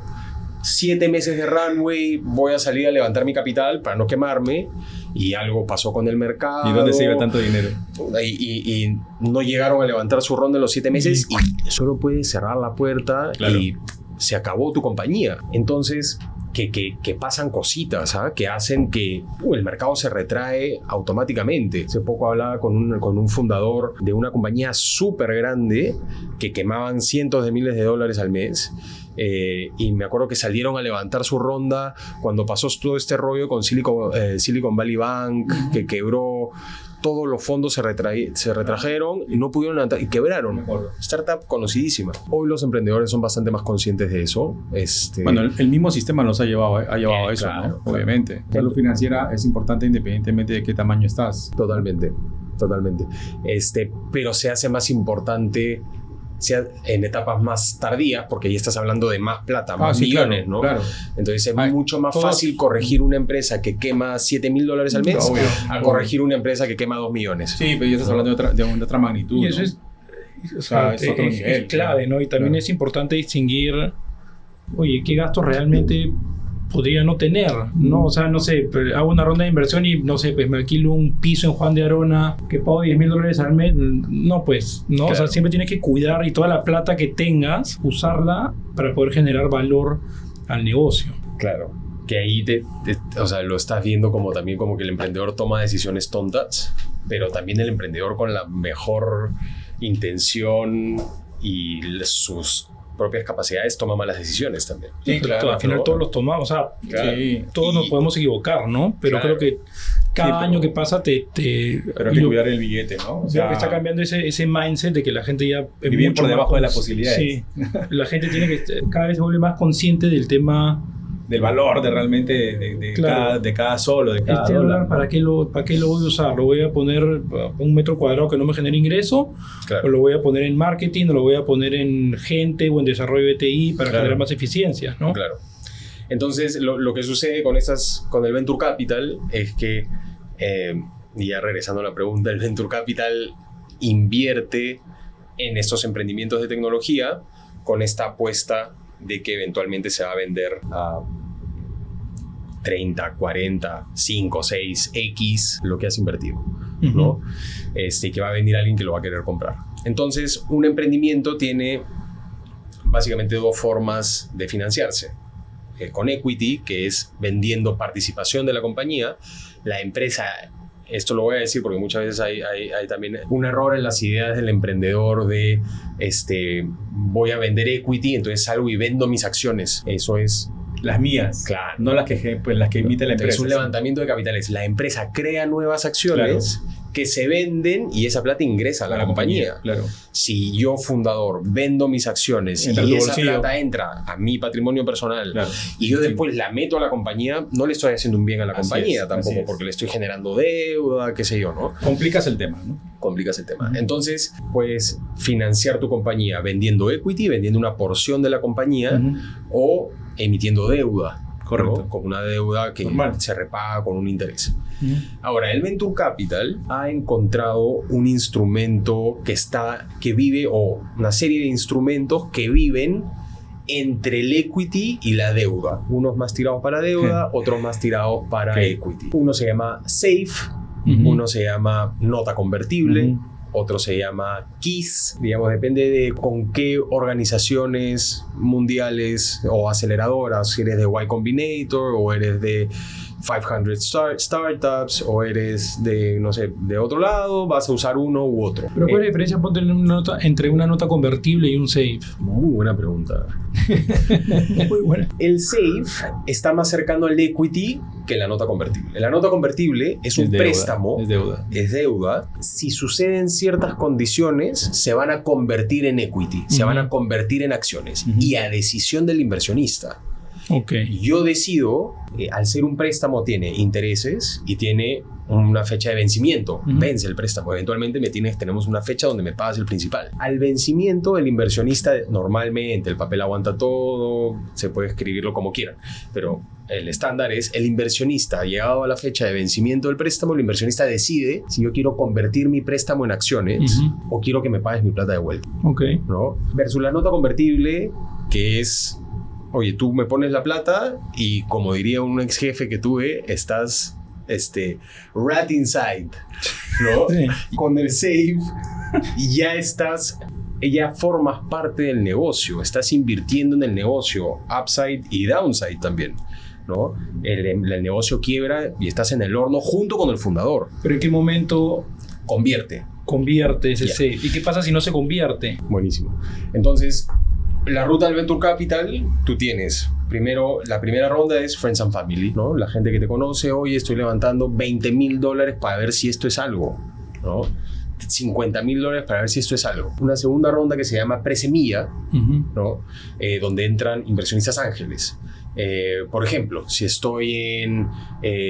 7 meses de runway, voy a salir a levantar mi capital para no quemarme, y algo pasó con el mercado. ¿Y dónde se iba tanto dinero? Y no llegaron a levantar su ronda en los 7 meses y solo puedes cerrar la puerta y se acabó tu compañía. Entonces, que pasan cositas, ¿ah? Que hacen que el mercado se retrae automáticamente. Hace poco hablaba con un fundador de una compañía súper grande que quemaban cientos de miles de dólares al mes. Y me acuerdo que salieron a levantar su ronda cuando pasó todo este rollo con Silicon Valley Bank, que quebró. Todos los fondos se retrajeron y no pudieron levantar y quebraron. Startup conocidísima. Hoy los emprendedores son bastante más conscientes de eso. Bueno, el mismo sistema nos ha llevado a eso, claro, ¿no? Obviamente. La salud financiera es importante independientemente de qué tamaño estás. Totalmente. Pero se hace más importante en etapas más tardías, porque ya estás hablando de más plata, más millones, claro, ¿no? Claro. Entonces es mucho más fácil corregir una empresa que quema $7,000 al mes a corregir una empresa que quema $2 millones. Sí, pero ya estás hablando de otra magnitud. Y eso ¿no? es otro nivel, es clave, ¿no? Y también es importante distinguir, oye, qué gastos realmente podría no tener, ¿no? O sea, no sé, hago una ronda de inversión y, no sé, pues me alquilo un piso en Juan de Arona que pago $10,000 al mes. No, pues, ¿no? Claro. O sea, siempre tienes que cuidar y toda la plata que tengas, usarla para poder generar valor al negocio. Claro. que ahí o sea, lo estás viendo como también como que el emprendedor toma decisiones tontas, pero también el emprendedor con la mejor intención y sus propias capacidades toma malas decisiones también. Sí, claro. Al final todos los tomamos, o sea, Claro. sí, todos nos podemos equivocar, ¿no? Pero Claro. creo que cada año que pasa Pero hay que cuidar el billete, ¿no? O Creo que está cambiando ese mindset de que la gente ya... es vivir mucho por más debajo de las posibilidades. Sí, la gente tiene que... Cada vez se vuelve más consciente del tema... del valor de realmente de Claro. cada solo, de cada Este dólar. dólar, ¿para qué lo voy a usar? ¿Lo voy a poner a un metro cuadrado que no me genere ingreso? Claro. ¿O lo voy a poner en marketing? ¿O lo voy a poner en gente o en desarrollo de TI para Claro. generar más eficiencias? ¿no? Claro. Entonces, lo que sucede con el Venture Capital es que, y ya regresando a la pregunta, el Venture Capital invierte en estos emprendimientos de tecnología con esta apuesta de que eventualmente se va a vender a 30, 40, 5, 6, X lo que has invertido, ¿no? Que va a venir alguien que lo va a querer comprar. Entonces, un emprendimiento tiene básicamente dos formas de financiarse. Con equity, que es vendiendo participación de la compañía, la empresa... Esto lo voy a decir porque muchas veces hay también un error en las ideas del emprendedor de voy a vender equity, entonces salgo y vendo mis acciones. Eso es... Las mías, Claro. no las que emite la Es empresa. un levantamiento de capitales. La empresa crea nuevas acciones que se venden y esa plata ingresa a la compañía. Claro. Si yo, fundador, vendo mis acciones Entra a y tu esa bolsillo. plata entra a mi patrimonio personal Claro. y yo después la meto a la compañía, no le estoy haciendo un bien a la Así compañía es, tampoco, así es. porque le estoy generando deuda, qué sé yo, ¿no? Complicas el tema, ¿no? Complicas el tema. Entonces, puedes financiar tu compañía vendiendo equity, vendiendo una porción de la compañía o emitiendo deuda. Correcto. ¿no? Con una deuda que Normal. se repaga con un interés. Ahora, el Venture Capital ha encontrado un instrumento que vive, o una serie de instrumentos que viven entre el equity y la deuda. Unos más tirados para deuda, otros más tirados para equity. Uno se llama SAFE, uno se llama nota convertible, otro se llama KISS, digamos, depende de con qué organizaciones mundiales o aceleradoras, si eres de Y Combinator o eres de 500 Startups o eres de, no sé, de otro lado, vas a usar uno u otro. Pero ¿cuál es la diferencia entre una nota convertible y un SAFE? Muy buena pregunta. Muy buena. El SAFE está más cercano al equity que la nota convertible. La nota convertible es un deuda, préstamo, es deuda. Si suceden ciertas condiciones, se van a convertir en equity, se van a convertir en acciones y a decisión del inversionista. Ok. Yo decido, al ser un préstamo tiene intereses y tiene una fecha de vencimiento. Vence el préstamo. Eventualmente tenemos una fecha donde me pagas el principal. Al vencimiento, el inversionista, normalmente, el papel aguanta todo, se puede escribirlo como quieran, pero el estándar es el inversionista, llegado a la fecha de vencimiento del préstamo, el inversionista decide si yo quiero convertir mi préstamo en acciones o quiero que me pagues mi plata de vuelta. Ok. ¿No? Versus la nota convertible, que es... Oye, tú me pones la plata y, como diría un ex jefe que tuve, estás rat inside, ¿no? Sí. Con el SAFE ya formas parte del negocio, estás invirtiendo en el negocio, upside y downside también, ¿no? El negocio quiebra y estás en el horno junto con el fundador. Pero ¿en qué momento Convierte. convierte ese Ya. SAFE? ¿Y qué pasa si no se convierte? Buenísimo. Entonces, la ruta del Venture Capital, tú tienes primero, la primera ronda es Friends and Family, ¿no? La gente que te conoce, hoy estoy levantando $20,000 para ver si esto es algo, ¿no? $50,000 para ver si esto es algo. Una segunda ronda que se llama Presemilla, ¿no? Donde entran inversionistas ángeles. Por ejemplo, si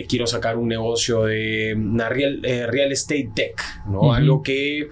quiero sacar un negocio de una real estate tech, ¿no? Algo que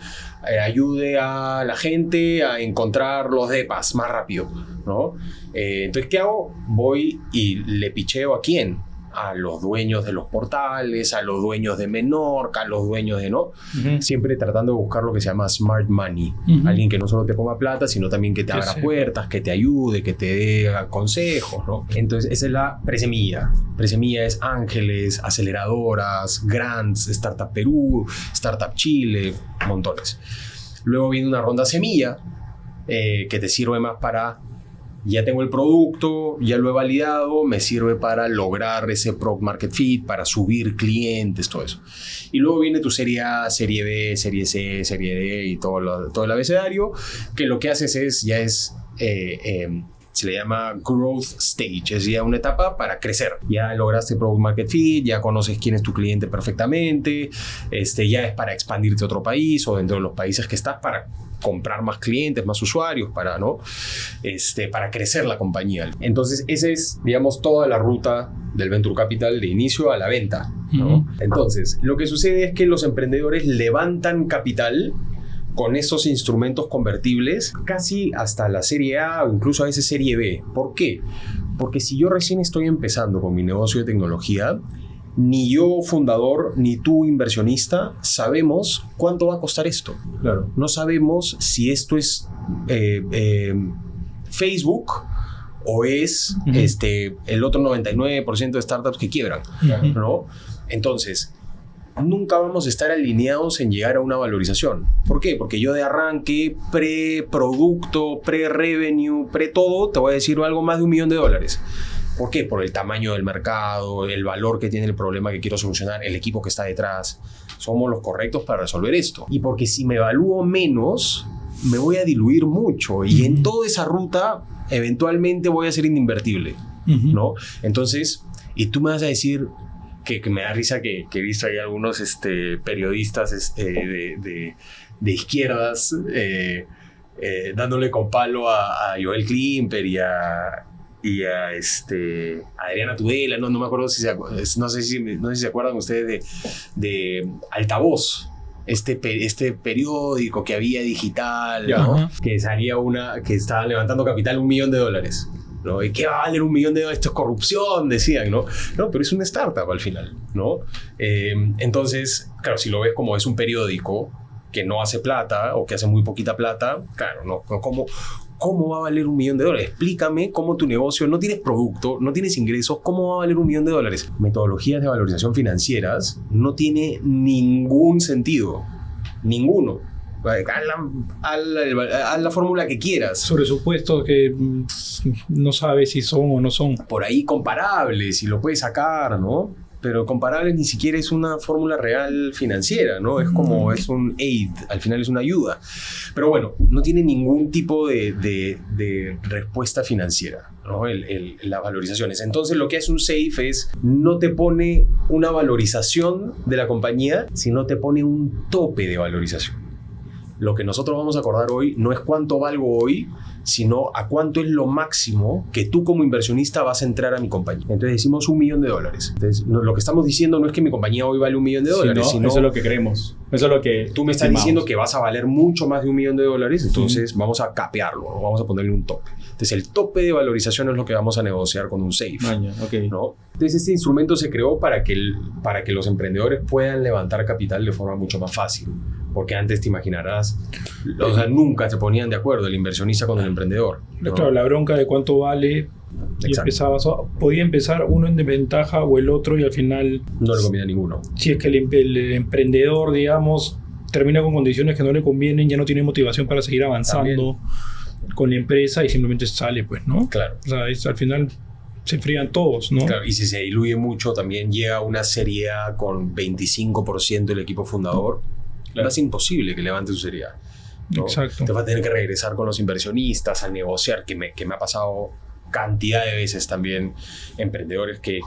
ayude a la gente a encontrar los depas más rápido, ¿no? Entonces, ¿qué hago? Voy y le picheo ¿a quién? A los dueños de los portales, a los dueños de Menorca, a los dueños de, ¿no? Siempre tratando de buscar lo que se llama smart money. Alguien que no solo te ponga plata, sino también que te abra puertas, que te ayude, que te dé consejos, ¿no? Entonces, esa es la presemilla. Presemilla es ángeles, aceleradoras, grants, Startup Perú, Startup Chile, montones. Luego viene una ronda semilla, que te sirve más para ya tengo el producto, ya lo he validado, me sirve para lograr ese product market fit, para subir clientes, todo eso. Y luego viene tu serie A, serie B, serie C, serie D y todo el abecedario, que lo que haces se le llama growth stage, es ya una etapa para crecer. Ya lograste product market fit, ya conoces quién es tu cliente perfectamente, ya es para expandirte a otro país o dentro de los países que estás para comprar más clientes, más usuarios, para crecer la compañía. Entonces, esa es, digamos, toda la ruta del Venture Capital de inicio a la venta, ¿no? Entonces, lo que sucede es que los emprendedores levantan capital con esos instrumentos convertibles casi hasta la serie A o incluso a veces serie B. ¿Por qué? Porque si yo recién estoy empezando con mi negocio de tecnología, ni yo fundador ni tú inversionista sabemos cuánto va a costar esto. Claro. No sabemos si esto es Facebook o es el otro 99% de startups que quiebran, ¿no? Entonces, nunca vamos a estar alineados en llegar a una valorización. ¿Por qué? Porque yo de arranque, pre-producto, pre-revenue, pre-todo, te voy a decir algo más de $1 millón. ¿Por qué? Por el tamaño del mercado, el valor que tiene el problema que quiero solucionar, el equipo que está detrás. Somos los correctos para resolver esto. Y porque si me evalúo menos, me voy a diluir mucho. Y en toda esa ruta, eventualmente voy a ser invertible, ¿no? Entonces, y tú me vas a decir... Que me da risa que he visto ahí algunos periodistas de izquierdas dándole con palo a Joel Klimper y a Adriana Tudela, no me acuerdo no sé si se acuerdan ustedes de Altavoz, este periódico que había digital, ¿no? Que salía que estaba levantando capital $1 millón, ¿no? ¿Y qué va a valer $1 millón? Esto es corrupción, decían, ¿no? No, pero es una startup al final, ¿no? Entonces, claro, si lo ves como es un periódico que no hace plata o que hace muy poquita plata, claro, no ¿cómo va a valer $1 millón? Explícame cómo tu negocio, no tienes producto, no tienes ingresos, ¿cómo va a valer $1 millón? Metodologías de valorización financieras no tiene ningún sentido, ninguno. Haz la fórmula que quieras. Sobre supuestos que no sabes si son o no son. Por ahí comparables, y lo puedes sacar, ¿no? Pero comparables ni siquiera es una fórmula real financiera, ¿no? Es como, es un aid, al final es una ayuda. Pero bueno, no tiene ningún tipo de respuesta financiera, ¿no? Las valorizaciones. Entonces lo que hace un SAFE es, no te pone una valorización de la compañía, sino te pone un tope de valorización. Lo que nosotros vamos a acordar hoy no es cuánto valgo hoy, sino a cuánto es lo máximo que tú como inversionista vas a entrar a mi compañía. Entonces decimos $1 millón. Entonces lo que estamos diciendo no es que mi compañía hoy vale $1 millón, sino eso es lo que creemos. Eso es lo que tú me estás diciendo que vas a valer mucho más de $1 millón, entonces vamos a capearlo, ¿no? Vamos a ponerle un tope. Entonces el tope de valorización es lo que vamos a negociar con un SAFE. Okay. ¿No? Entonces este instrumento se creó para que los emprendedores puedan levantar capital de forma mucho más fácil. Porque antes te imaginarás, o sea, nunca se ponían de acuerdo el inversionista con el emprendedor, ¿no? Claro, la bronca de cuánto vale. Y podía empezar uno en desventaja o el otro, y al final no le conviene a ninguno. Si es que el emprendedor, digamos, termina con condiciones que no le convienen, ya no tiene motivación para seguir avanzando con la empresa y simplemente sale, pues, ¿no? Claro. O sea, al final se enfrían todos, ¿no? Claro, y si se diluye mucho, también llega una serie A con 25% del equipo fundador. Claro. Es imposible que levante su serie A, ¿no? Exacto. Te vas a tener que regresar con los inversionistas a negociar, que me ha pasado cantidad de veces también. Emprendedores que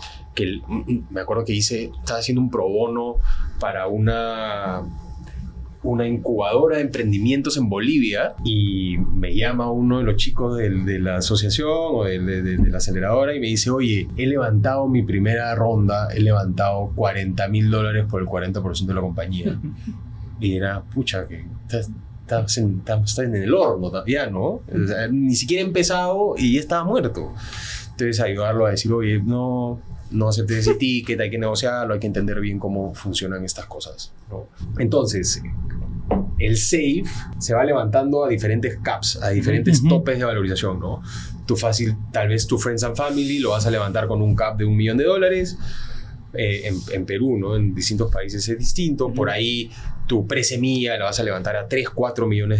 me acuerdo que estaba haciendo un pro bono para una incubadora de emprendimientos en Bolivia, y me llama uno de los chicos de la asociación o de la aceleradora y me dice: oye, he levantado mi primera ronda, he levantado $40,000 por el 40% de la compañía. Y era, pucha, que estás en el horno todavía, ¿no? O sea, ni siquiera he empezado y ya estaba muerto. Entonces ayudarlo a decir: oye, no aceptes ese ticket, hay que negociarlo, hay que entender bien cómo funcionan estas cosas, ¿no? Entonces, el SAFE se va levantando a diferentes caps, a diferentes topes de valorización, ¿no? Tal vez tu Friends and Family lo vas a levantar con un cap de $1 millón. En Perú, ¿no? En distintos países es distinto. Por ahí tu pre-semilla la vas a levantar a $3-4 millones.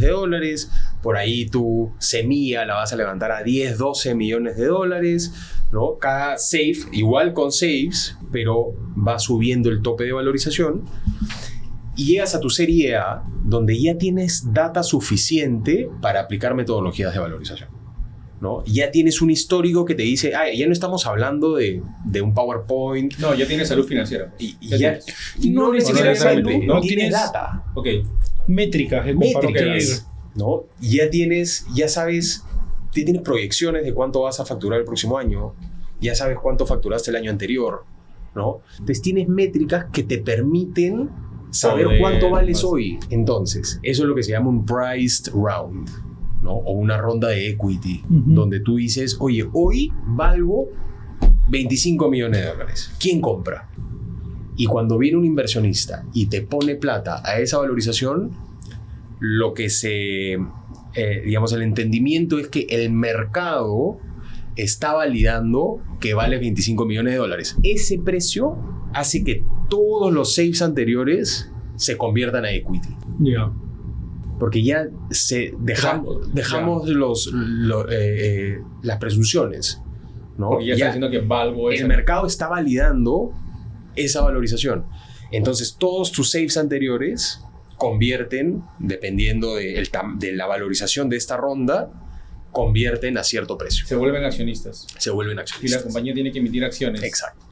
Por ahí tu semilla la vas a levantar a 10, 12 millones de dólares, ¿no? Cada safe, igual con safes, pero va subiendo el tope de valorización. Y llegas a tu serie A, donde ya tienes data suficiente para aplicar metodologías de valorización, ¿no? Ya tienes un histórico que te dice, ya no estamos hablando de un PowerPoint. No, ya tienes salud financiera. Y ya no ni siquiera salud, no tienes data. Ok. Métricas de compartir. ¿No? Ya sabes, ya tienes proyecciones de cuánto vas a facturar el próximo año, ya sabes cuánto facturaste el año anterior, ¿no? Entonces tienes métricas que te permiten saber cuánto vales hoy. Entonces, eso es lo que se llama un priced round, ¿no? O una ronda de equity, donde tú dices, oye, hoy valgo 25 millones de dólares. ¿Quién compra? Y cuando viene un inversionista y te pone plata a esa valorización, lo que digamos, el entendimiento es que el mercado está validando que vale 25 millones de dólares. Ese precio hace que todos los safes anteriores se conviertan a equity. Ya. Porque ya dejamos las presunciones, ¿no? Porque ya está diciendo que valgo el mercado está validando esa valorización. Entonces todos tus safes anteriores convierten, dependiendo de la valorización de esta ronda, convierten a cierto precio. Se vuelven accionistas. Y la compañía tiene que emitir acciones. Exacto.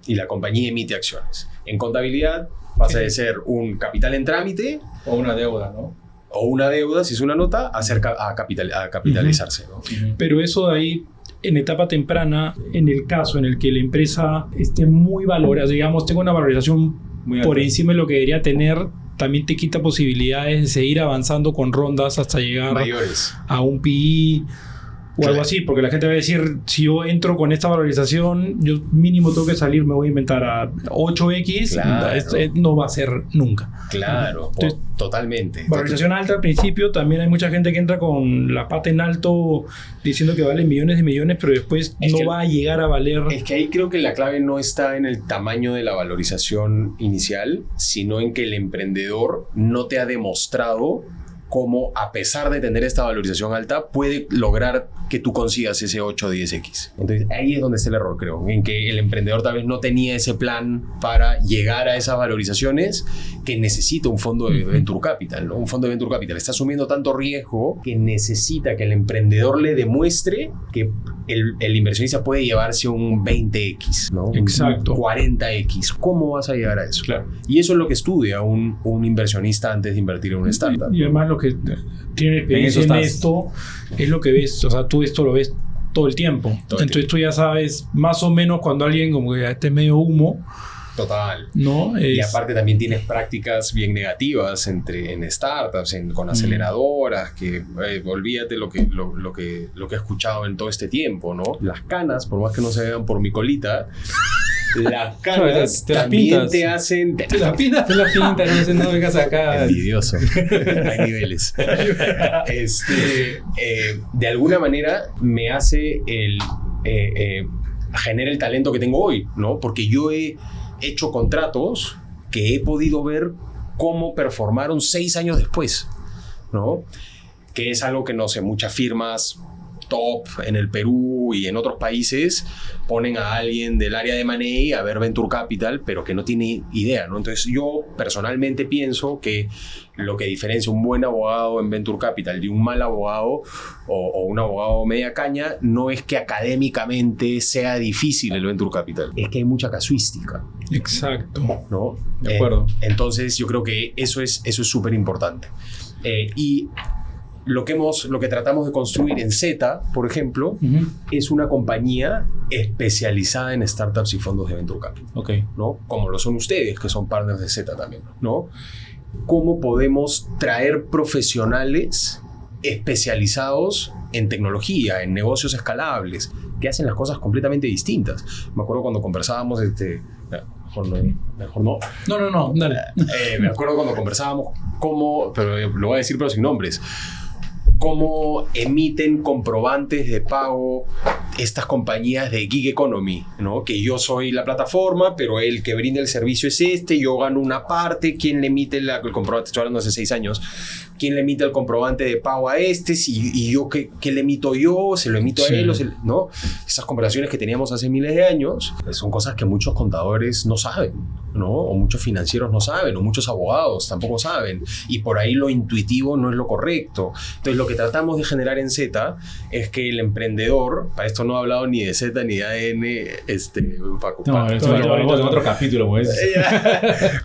Y la compañía emite acciones. En contabilidad pasa de ser un capital en trámite. O una deuda, ¿no? O una deuda, si es una nota, a capitalizarse, ¿no? Pero eso de ahí, en etapa temprana, en el caso en el que la empresa esté muy valorada, digamos, tenga una valorización muy por encima de lo que debería tener, también te quita posibilidades de seguir avanzando con rondas hasta llegar mayores a un PI o algo así, porque la gente va a decir, si yo entro con esta valorización, yo mínimo tengo que salir, me voy a inventar a 8X, claro. Esto no va a ser nunca. Claro, entonces, totalmente. Valorización alta al principio, también hay mucha gente que entra con la pata en alto diciendo que vale millones de millones, pero después no va a llegar a valer. Es que ahí creo que la clave no está en el tamaño de la valorización inicial, sino en que el emprendedor no te ha demostrado cómo, a pesar de tener esta valorización alta, puede lograr que tú consigas ese 8 o 10X. Entonces ahí es donde está el error, creo, en que el emprendedor tal vez no tenía ese plan para llegar a esas valorizaciones que necesita un fondo de Venture Capital, ¿no? Un fondo de Venture Capital está asumiendo tanto riesgo que necesita que el emprendedor le demuestre que el inversionista puede llevarse un 20X, ¿no? Exacto. Un 40X. ¿Cómo vas a llegar a eso? Claro. Y eso es lo que estudia un inversionista antes de invertir en una startup. Y además lo que tiene experiencia en esto es lo que ves, o sea, tú esto lo ves todo el tiempo. Entonces tú ya sabes más o menos cuando alguien como que este es medio humo. Total. ¿No? Y aparte también tienes prácticas bien negativas en startups, con aceleradoras, que olvídate lo que he escuchado en todo este tiempo, ¿no? Las canas, por más que no se vean por mi colita, las canas también te hacen... Te las pintas, no vengas acá. Envidioso. Hay niveles. De alguna manera me hace genera el talento que tengo hoy, ¿no? Porque yo he hecho contratos que he podido ver cómo performaron 6 años después, ¿no? Que es algo que, no sé, muchas firmas top en el Perú y en otros países ponen a alguien del área de Money a ver Venture Capital, pero que no tiene idea, ¿no? Entonces yo personalmente pienso que lo que diferencia un buen abogado en Venture Capital de un mal abogado o un abogado media caña no es que académicamente sea difícil el Venture Capital, es que hay mucha casuística. Exacto. ¿No? De acuerdo. Entonces yo creo que eso es súper importante. Y lo que tratamos de construir en Z, por ejemplo, es una compañía especializada en startups y fondos de Venture Capital. Okay. ¿No? Como lo son ustedes, que son partners de Z también, ¿no? ¿Cómo podemos traer profesionales especializados en tecnología, en negocios escalables, que hacen las cosas completamente distintas? Me acuerdo cuando conversábamos, mejor no. No, dale. Me acuerdo cuando conversábamos pero lo voy a decir pero sin nombres, cómo emiten comprobantes de pago estas compañías de gig economy, ¿no? Que yo soy la plataforma, pero el que brinda el servicio es yo gano una parte, ¿quién le emite el comprobante? Estoy hablando hace 6 años. ¿Quién le emite el comprobante de pago a y yo qué le emito yo? ¿Se lo emito a él? ¿No? Esas conversaciones que teníamos hace miles de años son cosas que muchos contadores no saben, ¿no? O muchos financieros no saben, o muchos abogados tampoco saben. Y por ahí lo intuitivo no es lo correcto. Entonces, lo que tratamos de generar en Z es que el emprendedor, para esto no he hablado ni de Z ni de ADN, Paco. No, eso lo hablamos en otro capítulo, pues.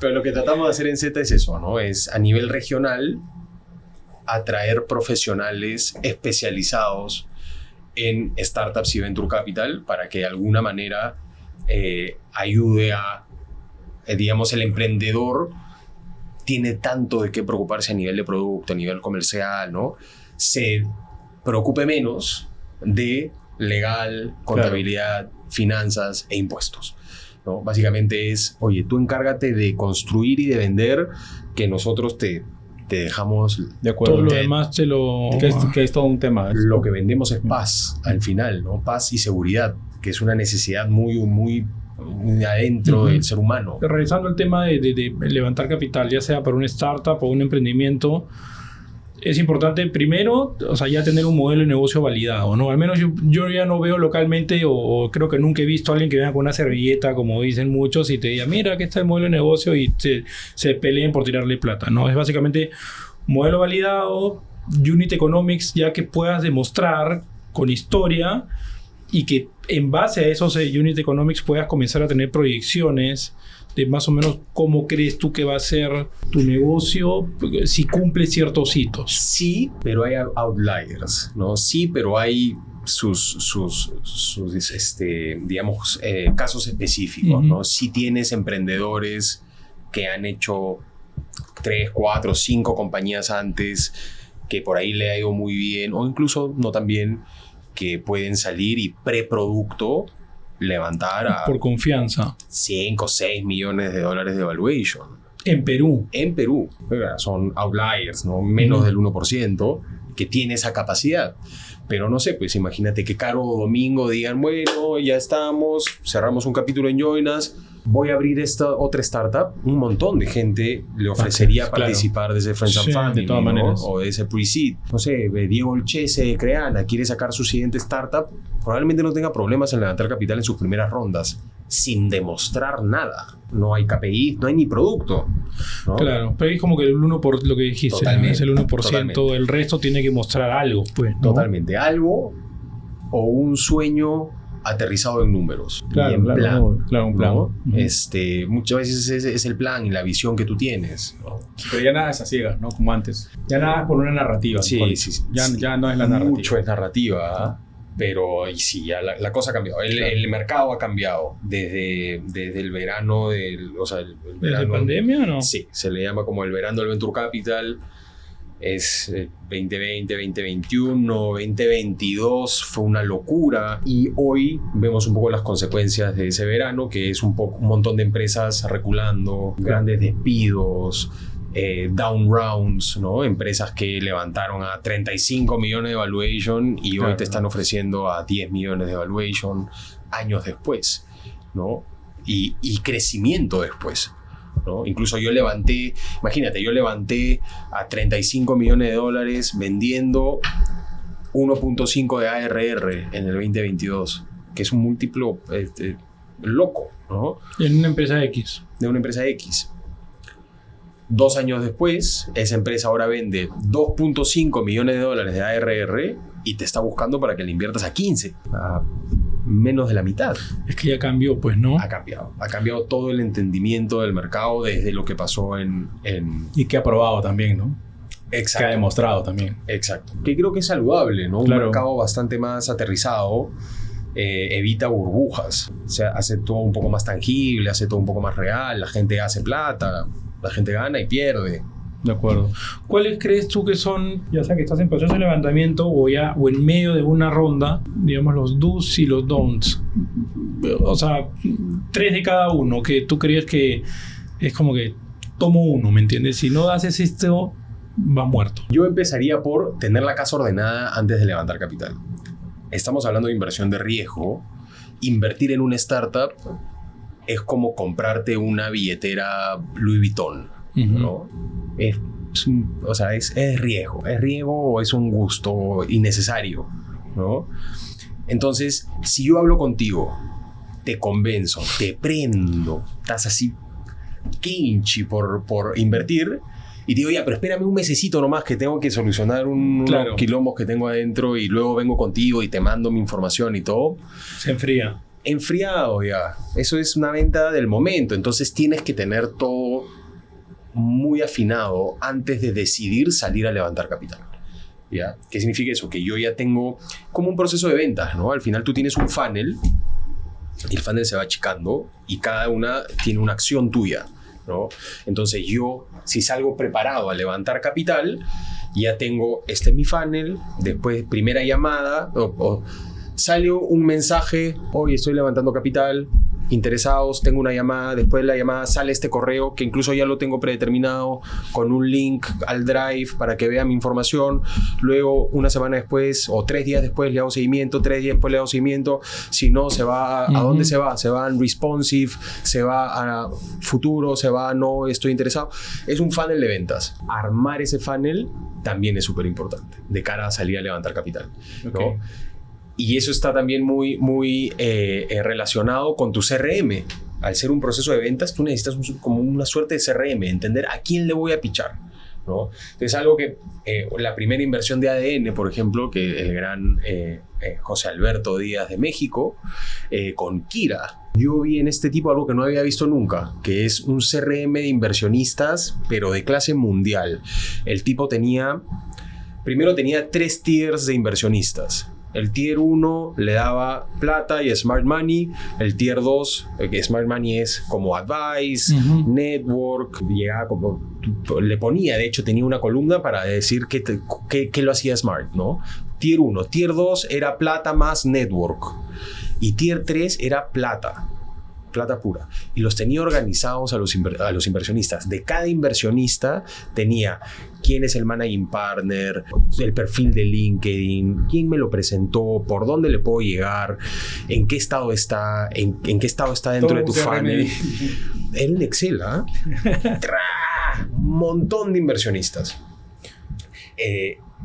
Pero lo que tratamos de hacer en Z es eso, ¿no? Es a nivel regional atraer profesionales especializados en startups y venture capital para que de alguna manera ayude a, digamos, el emprendedor tiene tanto de qué preocuparse a nivel de producto, a nivel comercial, ¿no? Se preocupe menos de legal, contabilidad, finanzas e impuestos, ¿no? Básicamente es, oye, tú encárgate de construir y de vender, que nosotros te dejamos. De acuerdo. Todo lo demás te lo... Que es todo un tema. Lo que vendemos es paz al final, ¿no? Paz y seguridad, que es una necesidad muy adentro del ser humano. Revisando el tema de levantar capital, ya sea para una startup o un emprendimiento, es importante primero, o sea, ya tener un modelo de negocio validado, ¿no? Al menos yo ya no veo localmente, o creo que nunca he visto a alguien que venga con una servilleta, como dicen muchos, y te diga, mira, aquí está el modelo de negocio, y se peleen por tirarle plata, ¿no? Es básicamente modelo validado, unit economics, ya que puedas demostrar con historia y que en base a esos unit economics puedas comenzar a tener proyecciones de más o menos cómo crees tú que va a ser tu negocio si cumple ciertos hitos. Sí, pero hay outliers, ¿no? Sí, pero hay sus digamos, casos específicos, ¿no? Sí tienes emprendedores que han hecho 3, 4, 5 compañías antes, que por ahí le ha ido muy bien, o incluso no tan bien, que pueden salir y preproducto levantar a... Por confianza. 5 o 6 millones de dólares de valuation. En Perú. En Perú. Son outliers, ¿no? Menos del 1% que tiene esa capacidad. Pero no sé, pues imagínate que Caro o Domingo digan, bueno, ya estamos, cerramos un capítulo en Join Us, voy a abrir esta otra startup. Un montón de gente le ofrecería participar de ese Friends and Family, de todas ¿no? maneras. O de ese pre-seed. No sé, Diego Olchese de Creana quiere sacar su siguiente startup, probablemente no tenga problemas en levantar capital en sus primeras rondas, sin demostrar nada. No hay KPI, no hay ni producto, ¿no? Claro, pero es como que el 1%, por lo que dijiste, Totalmente, es el 1%, totalmente. El resto tiene que mostrar algo, pues, ¿no? Totalmente. Algo o un sueño aterrizado en números. Claro, y en plan, un plan. ¿no? Muchas veces es el plan y la visión que tú tienes, ¿no? Pero ya nada es a ciegas, ¿no? Como antes. Ya nada es por una narrativa. Sí. Ya no es la narrativa. Mucho es narrativa, ¿eh? Pero y sí, ya la cosa ha cambiado. El mercado ha cambiado desde el verano el ¿Desde verano, pandemia o no? Sí, se le llama como el verano del Venture Capital. Es 2020, 2021, 2022 fue una locura, y hoy vemos un poco las consecuencias de ese verano, que es un montón de empresas reculando, grandes despidos, down rounds, ¿no? Empresas que levantaron a 35 millones de valuation y hoy te están ofreciendo a 10 millones de valuation años después, ¿no? Y crecimiento después, ¿no? Incluso yo levanté a 35 millones de dólares vendiendo 1.5 de ARR en el 2022, que es un múltiplo loco, ¿no? En una empresa X. De una empresa X. 2 años después, esa empresa ahora vende 2.5 millones de dólares de ARR y te está buscando para que le inviertas a 15, a menos de la mitad. Es que ya cambió, pues, ¿no? Ha cambiado todo el entendimiento del mercado desde lo que pasó en... Y que ha probado también, ¿no? Exacto. Que ha demostrado también. Exacto. Que creo que es saludable, ¿no? Claro. Un mercado bastante más aterrizado evita burbujas. O sea, hace todo un poco más tangible, hace todo un poco más real, la gente hace plata, la gente gana y pierde. De acuerdo. ¿Cuáles crees tú que son, ya sea que estás en proceso de levantamiento o en medio de una ronda, digamos, los do's y los don'ts? O sea, 3 de cada uno, que tú crees que es como que tomo uno, ¿me entiendes? Si no haces esto, vas muerto. Yo empezaría por tener la casa ordenada antes de levantar capital. estamos hablando de inversión de riesgo. Invertir en una startup es como comprarte una billetera Louis Vuitton, ¿no? Es riesgo. ¿Es riesgo o es un gusto innecesario, ¿no? Entonces, si yo hablo contigo, te convenzo, te prendo, estás así quinchi por invertir, y te digo, ya, pero espérame un mesecito nomás que tengo que solucionar unos quilombos que tengo adentro y luego vengo contigo y te mando mi información y todo. Se enfría. Enfriado ya. Eso es una venta del momento. Entonces tienes que tener todo muy afinado antes de decidir salir a levantar capital. ¿Ya? ¿Qué significa eso? Que yo ya tengo como un proceso de ventas, ¿no? Al final tú tienes un funnel y el funnel se va achicando y cada una tiene una acción tuya, ¿no? Entonces yo, si salgo preparado a levantar capital, ya tengo, este es mi funnel, después primera llamada, sale un mensaje, hoy estoy levantando capital, interesados, tengo una llamada, después de la llamada sale este correo que incluso ya lo tengo predeterminado con un link al Drive para que vea mi información, luego una semana después o 3 días después le hago seguimiento, 3 días después le hago seguimiento, si no se va, ¿a dónde se va? Se va en responsive, se va a futuro, se va a no estoy interesado. Es un funnel de ventas. Armar ese funnel también es súper importante de cara a salir a levantar capital, ¿no? Y eso está también muy relacionado con tu CRM. Al ser un proceso de ventas, tú necesitas como una suerte de CRM, entender a quién le voy a pichar, ¿no? Entonces, algo que la primera inversión de ADN, por ejemplo, que el gran José Alberto Díaz de México, con Kira, yo vi en este tipo algo que no había visto nunca, que es un CRM de inversionistas, pero de clase mundial. El tipo primero tenía 3 tiers de inversionistas. El tier 1 le daba plata y smart money. El tier 2, que smart money es como advice, network, llegaba como, le ponía, de hecho tenía una columna para decir qué lo hacía smart, ¿no? Tier 1, tier 2 era plata más network y tier 3 era plata pura, y los tenía organizados a los inversionistas. De cada inversionista tenía quién es el managing partner, el perfil de LinkedIn, quién me lo presentó, por dónde le puedo llegar, en qué estado está, en qué estado está dentro de tu funnel. Era un Excel, ¿ah? Un montón de inversionistas.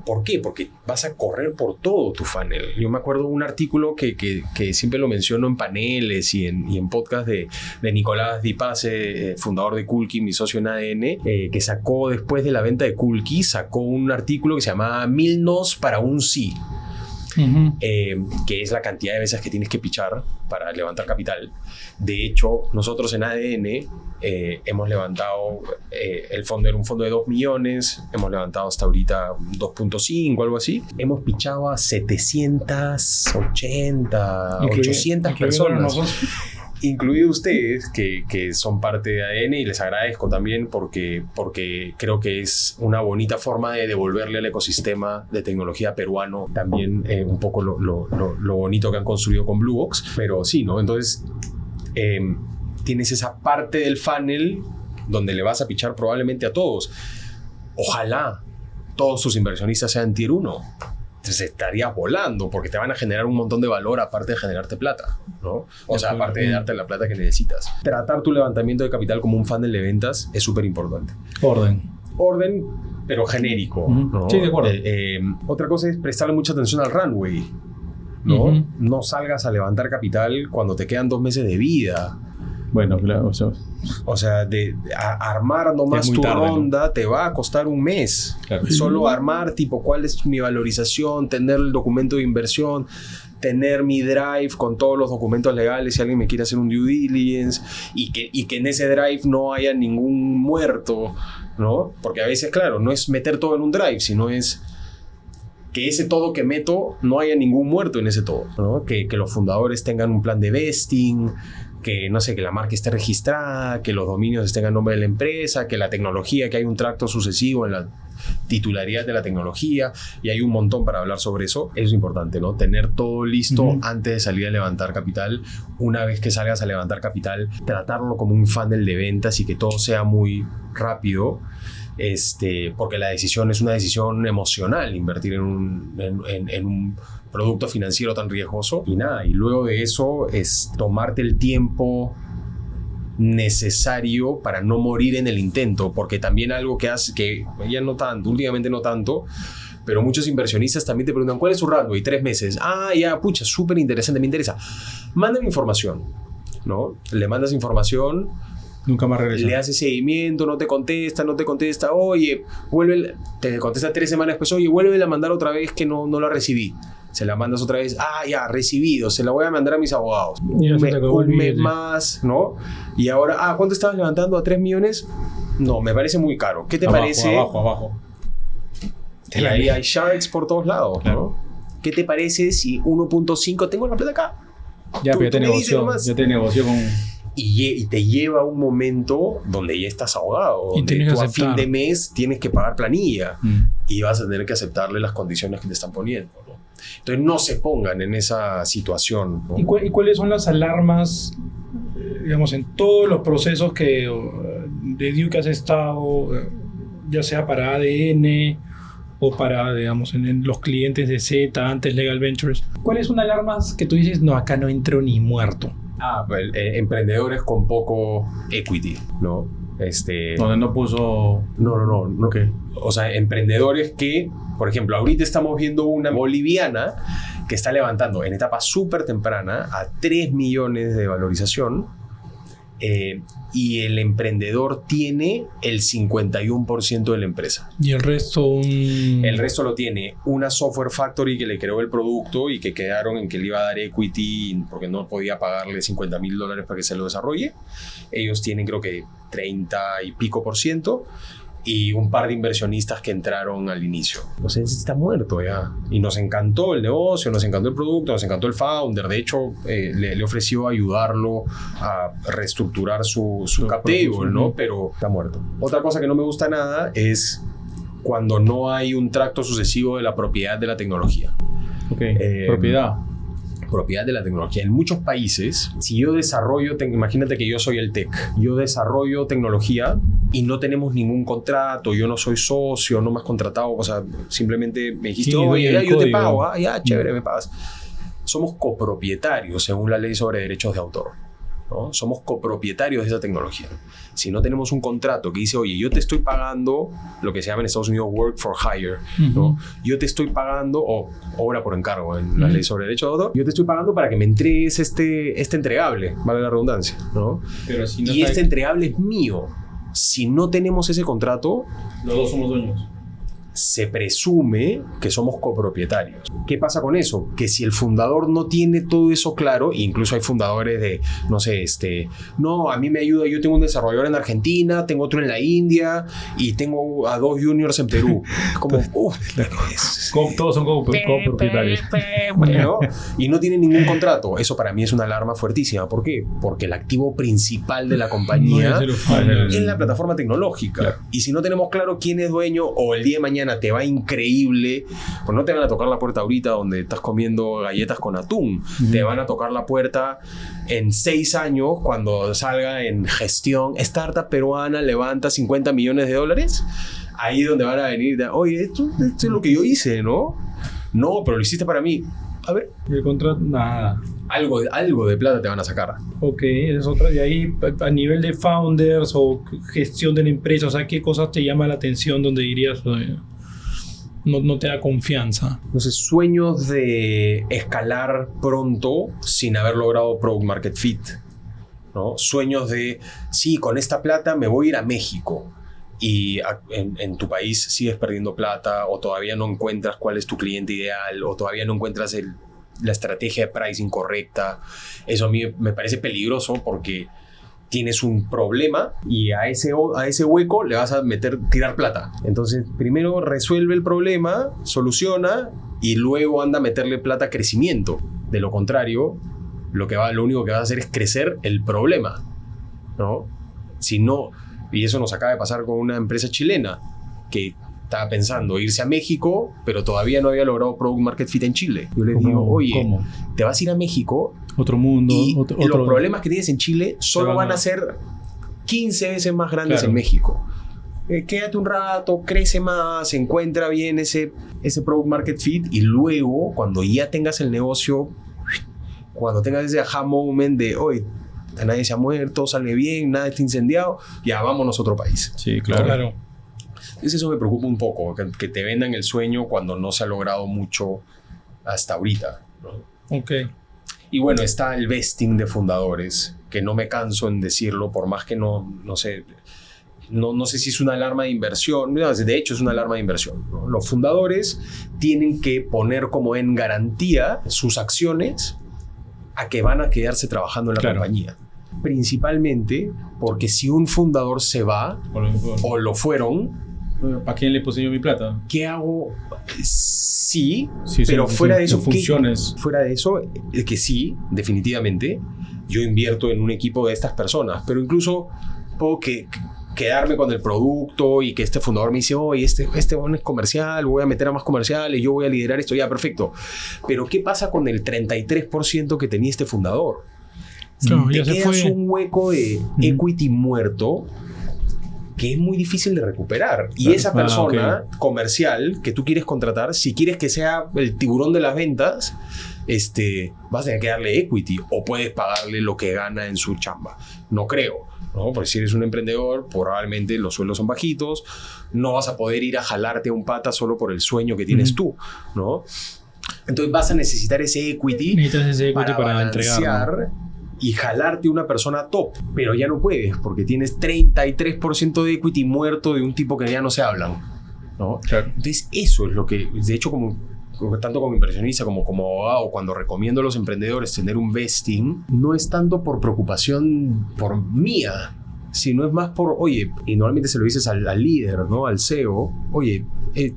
¿Por qué? Porque vas a correr por todo tu funnel. Yo me acuerdo de un artículo que siempre lo menciono en paneles y en podcast de Nicolás Di Pace, fundador de Kulki, mi socio en ADN, que sacó después de la venta de Kulki, sacó un artículo que se llamaba 1000 nos para un sí. Que es la cantidad de veces que tienes que pichar para levantar capital. De hecho, nosotros en ADN hemos levantado, el fondo era un fondo de 2 millones, hemos levantado hasta ahorita 2.5, algo así. Hemos pichado a 780, 800 personas. Incluidos ustedes que son parte de ADN, y les agradezco también porque creo que es una bonita forma de devolverle al ecosistema de tecnología peruano también un poco lo bonito que han construido con Blue Box. Pero sí, ¿no? Entonces tienes esa parte del funnel donde le vas a pichar probablemente a todos. Ojalá todos tus inversionistas sean tier 1. Entonces estarías volando porque te van a generar un montón de valor aparte de generarte plata, ¿no? O sea, aparte de darte la plata que necesitas. Tratar tu levantamiento de capital como un funnel de ventas es súper importante. Orden, pero genérico, ¿no? Sí, de acuerdo. Otra cosa es prestarle mucha atención al runway, ¿no? No salgas a levantar capital cuando te quedan 2 meses de vida. Bueno, claro. O sea, armar nomás tu ronda, ¿no? Te va a costar un mes. Claro. Solo armar, tipo, cuál es mi valorización, tener el documento de inversión, tener mi drive con todos los documentos legales si alguien me quiere hacer un due diligence, y que en ese drive no haya ningún muerto, ¿no? Porque a veces, claro, no es meter todo en un drive, sino es que ese todo que meto no haya ningún muerto en ese todo, ¿no? Que los fundadores tengan un plan de vesting, que no sé, que la marca esté registrada, que los dominios estén a nombre de la empresa, que la tecnología, que hay un tracto sucesivo titularidad de la tecnología, y hay un montón para hablar sobre eso. Eso es importante, ¿no? Tener todo listo antes de salir a levantar capital. Una vez que salgas a levantar capital, tratarlo como un funnel de ventas y que todo sea muy rápido. Porque la decisión es una decisión emocional, invertir en un producto financiero tan riesgoso. Y nada, y luego de eso es tomarte el tiempo necesario para no morir en el intento, porque también algo que hace, que ya no tanto, últimamente no tanto, pero muchos inversionistas también te preguntan, ¿cuál es su rango? Y 3 meses. Ah, ya, pucha, súper interesante, me interesa. Mándame información, ¿no? Le mandas información, nunca más regresa. le haces seguimiento, no te contesta, oye, te contesta 3 semanas después, oye, vuelve a mandar otra vez que no la recibí. Se la mandas otra vez, ya, recibido, se la voy a mandar a mis abogados. Un mes más, ¿no? Y ahora, ¿cuánto estabas levantando? ¿A 3 millones? No, me parece muy caro. ¿Qué te parece? Abajo. Y ahí hay sharks por todos lados, claro. ¿no? ¿Qué te parece si 1.5 tengo la plata acá? Ya, pero yo te negocio con... Y te lleva a un momento donde ya estás ahogado, y donde tú a aceptar. fin de mes tienes que pagar planilla y vas a tener que aceptarle las condiciones que te están poniendo, ¿no? Entonces no se pongan en esa situación, ¿no? ¿Y cuáles son las alarmas, digamos, en todos los procesos de due que has estado, ya sea para ADN o para, digamos, en los clientes de Z, antes Legal Ventures? ¿Cuáles son alarmas que tú dices, no, acá no entro ni muerto? Emprendedores con poco equity, ¿no? Donde no puso... No. Okay. O sea, emprendedores que, por ejemplo, ahorita estamos viendo una boliviana que está levantando en etapa súper temprana a 3 millones de valorización, y el emprendedor tiene el 51% de la empresa. Y el resto El resto lo tiene una software factory que le creó el producto y que quedaron en que le iba a dar equity porque no podía pagarle $50,000 para que se lo desarrolle. Ellos tienen, creo que 30 y pico %, y un par de inversionistas que entraron al inicio. O sea, está muerto ya. Y nos encantó el negocio, nos encantó el producto, nos encantó el founder. De hecho, le ofreció ayudarlo a reestructurar su cap table, ¿no? Pero está muerto. Otra cosa que no me gusta nada es cuando no hay un tracto sucesivo de la propiedad de la tecnología. Propiedad de la tecnología. En muchos países, si yo desarrollo, imagínate que yo soy el tech, yo desarrollo tecnología y no tenemos ningún contrato, yo no soy socio, no me has contratado, o sea, simplemente me dijiste, oye, yo te pago, ya, chévere, me pagas. Somos copropietarios según la ley sobre derechos de autor, ¿no? Somos copropietarios de esa tecnología. Si no tenemos un contrato que dice, oye, yo te estoy pagando lo que se llama en Estados Unidos work for hire, ¿no? Yo te estoy pagando, o obra por encargo en la ley sobre derechos de autor, yo te estoy pagando para que me entregues este entregable, vale la redundancia, ¿no? Pero si no y este entregable es mío. Si no tenemos ese contrato, los dos somos dueños. Se presume que somos copropietarios. ¿Qué pasa con eso? Que si el fundador no tiene todo eso claro, incluso hay fundadores de, no sé, no, a mí me ayuda, yo tengo un desarrollador en Argentina, tengo otro en la India y tengo a 2 juniors en Perú. Como, todos son copropietarios. ¿No? Y no tienen ningún contrato. Eso para mí es una alarma fuertísima. ¿Por qué? Porque el activo principal de la compañía es la plataforma tecnológica. Claro. Y si no tenemos claro quién es dueño, o el día de mañana te va increíble, pues no te van a tocar la puerta ahorita donde estás comiendo galletas con atún. Te van a tocar la puerta en 6 años cuando salga en gestión startup peruana, levanta $50 millones. Ahí es donde van a venir, oye, esto es lo que yo hice, ¿no? No, pero lo hiciste para mí. A ver. El contrato, nada. Algo de plata te van a sacar. Ok, es otra. De ahí, a nivel de founders o gestión de la empresa, o sea, ¿qué cosas te llama la atención donde dirías, no te da confianza? Entonces, sueños de escalar pronto sin haber logrado product market fit, ¿no? Sueños de, sí, con esta plata me voy a ir a México. Y en tu país sigues perdiendo plata, o todavía no encuentras cuál es tu cliente ideal, o todavía no encuentras la estrategia de pricing correcta. Eso a mí me parece peligroso porque tienes un problema y a ese hueco le vas a tirar plata. Entonces, primero resuelve el problema, soluciona, y luego anda a meterle plata a crecimiento. De lo contrario, lo único que vas a hacer es crecer el problema, ¿no? Si no, y eso nos acaba de pasar con una empresa chilena que estaba pensando irse a México, pero todavía no había logrado Product Market Fit en Chile. Yo les digo, oye, ¿cómo? te vas a ir a México Otro mundo. y otro... los problemas que tienes en Chile solo van a ser 15 veces más grandes en México. Quédate un rato, crece más, encuentra bien ese Product Market Fit y luego, cuando ya tengas el negocio, cuando tengas ese aha moment de, oye, nadie se ha muerto, sale bien, nada está incendiado, ya vámonos a otro país. Sí, claro. Entonces eso me preocupa un poco, que te vendan el sueño cuando no se ha logrado mucho hasta ahorita, ¿no? Ok. Y bueno, está el vesting de fundadores, que no me canso en decirlo, por más que no sé si es una alarma de inversión. De hecho, es una alarma de inversión, ¿no? Los fundadores tienen que poner como en garantía sus acciones a que van a quedarse trabajando en la compañía. Principalmente porque si un fundador se va o lo fueron, ¿para quién le puse yo mi plata? ¿qué hago? Sí, pero fuera de eso, fuera de eso, que sí, definitivamente, yo invierto en un equipo de estas personas, pero incluso puedo quedarme con el producto y que este fundador me dice, oye, este es comercial, voy a meter a más comerciales, yo voy a liderar esto, ya, perfecto. Pero ¿qué pasa con el 33% que tenía este fundador? Claro, te quedas un hueco de equity muerto que es muy difícil de recuperar. Y esa persona comercial que tú quieres contratar, si quieres que sea el tiburón de las ventas, vas a tener que darle equity o puedes pagarle lo que gana en su chamba. No creo, ¿no? Porque si eres un emprendedor, probablemente los sueldos son bajitos, no vas a poder ir a jalarte a un pata solo por el sueño que tienes tú, ¿no? Entonces vas a necesitar ese equity, para balancear y jalarte una persona top, pero ya no puedes porque tienes 33% de equity muerto de un tipo que ya no se hablan, ¿no? Claro. Entonces eso es lo que, de hecho, tanto como inversionista como abogado, cuando recomiendo a los emprendedores tener un vesting, no es tanto por preocupación por mía, sino es más por, oye, y normalmente se lo dices al líder, ¿no? Al CEO, oye,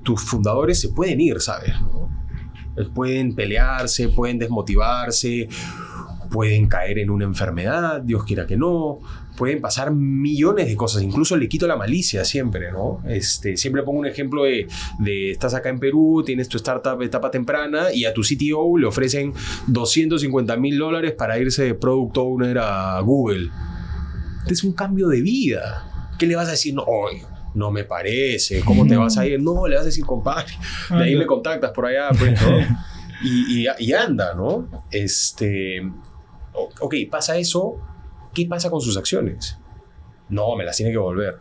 tus fundadores se pueden ir, ¿sabes? ¿No? Pueden pelearse, pueden desmotivarse, pueden caer en una enfermedad, Dios quiera que no, pueden pasar millones de cosas, incluso le quito la malicia siempre, ¿no? Siempre pongo un ejemplo de estás acá en Perú, tienes tu startup etapa temprana y a tu CTO le ofrecen $250,000 para irse de Product Owner a Google. Es un cambio de vida. ¿Qué le vas a decir? No, no me parece, ¿cómo te vas a ir? No, le vas a decir, compadre, de ahí me contactas por allá, pues, ¿no? Y anda, ¿no? Ok, pasa eso, ¿qué pasa con sus acciones? No, me las tiene que volver.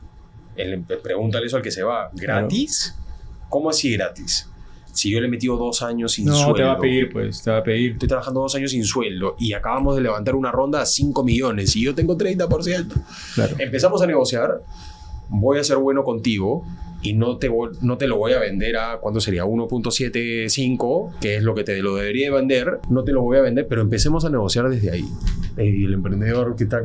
Pregúntale eso al que se va. ¿Gratis? Claro. ¿Cómo así gratis? Si yo le he metido 2 años sin sueldo. No, te va a pedir, pues, te va a pedir. Estoy trabajando 2 años sin sueldo y acabamos de levantar una ronda a 5 millones y yo tengo 30%. Claro. Empezamos a negociar, voy a ser bueno contigo y no te lo voy a vender a, ¿cuánto sería? 1.75, que es lo que te lo debería vender. No te lo voy a vender, pero empecemos a negociar desde ahí. Y el emprendedor que está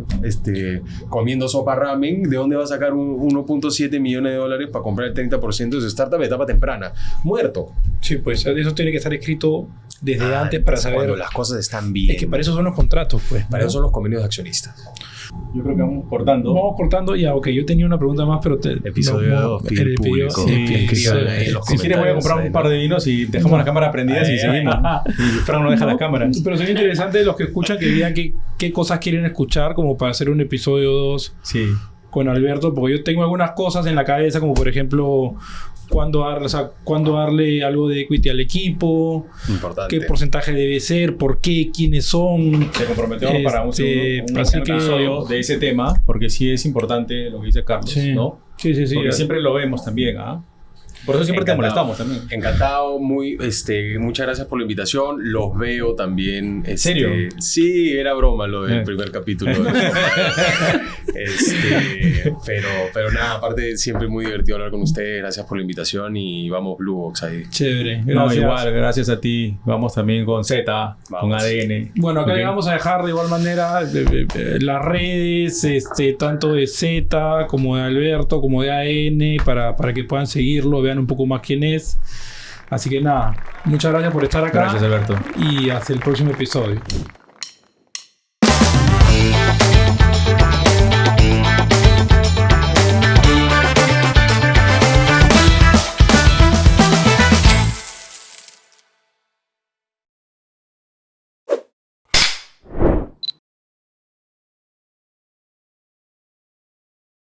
comiendo sopa ramen, ¿de dónde va a sacar 1.7 millones de dólares para comprar el 30% de su startup de etapa temprana? Muerto. Sí, pues eso tiene que estar escrito desde antes para saber. Cuando las cosas están bien. Es que para eso son los contratos, pues. Para eso son los convenios de accionistas. Yo creo que vamos cortando. Vamos cortando. Ya, ok, yo tenía una pregunta más, pero episodio 2, pide el público. Escriban ahí en los comentarios. Si quieres voy a comprar un par de vinos y dejamos las cámaras prendidas y seguimos. Y Fran no deja las cámaras. Pero sería interesante los que escuchan que digan qué cosas quieren escuchar como para hacer un episodio 2 con Alberto, porque yo tengo algunas cosas en la cabeza, como por ejemplo cuándo darle algo de equity al equipo, importante, qué porcentaje debe ser, por qué, quiénes son. Te comprometemos para un episodio de ese tema, porque sí es importante lo que dice Carlos, ¿no? Sí. Porque siempre lo vemos también, ¿ah? Por eso siempre te molestamos también. Encantado, muchas gracias por la invitación. Los veo también. ¿En serio? Sí, era broma lo del primer capítulo. Pero nada, aparte siempre muy divertido hablar con ustedes. Gracias por la invitación y vamos Blue Box ahí. Chévere. Gracias. No, igual, gracias a ti. Vamos también con Z, con ADN. Bueno, acá le vamos a dejar de igual manera las redes, tanto de Z como de Alberto, como de AN, para que puedan seguirlo, vean un poco más quién es. Así que nada, muchas gracias por estar acá. Gracias, Alberto. Y hasta el próximo episodio.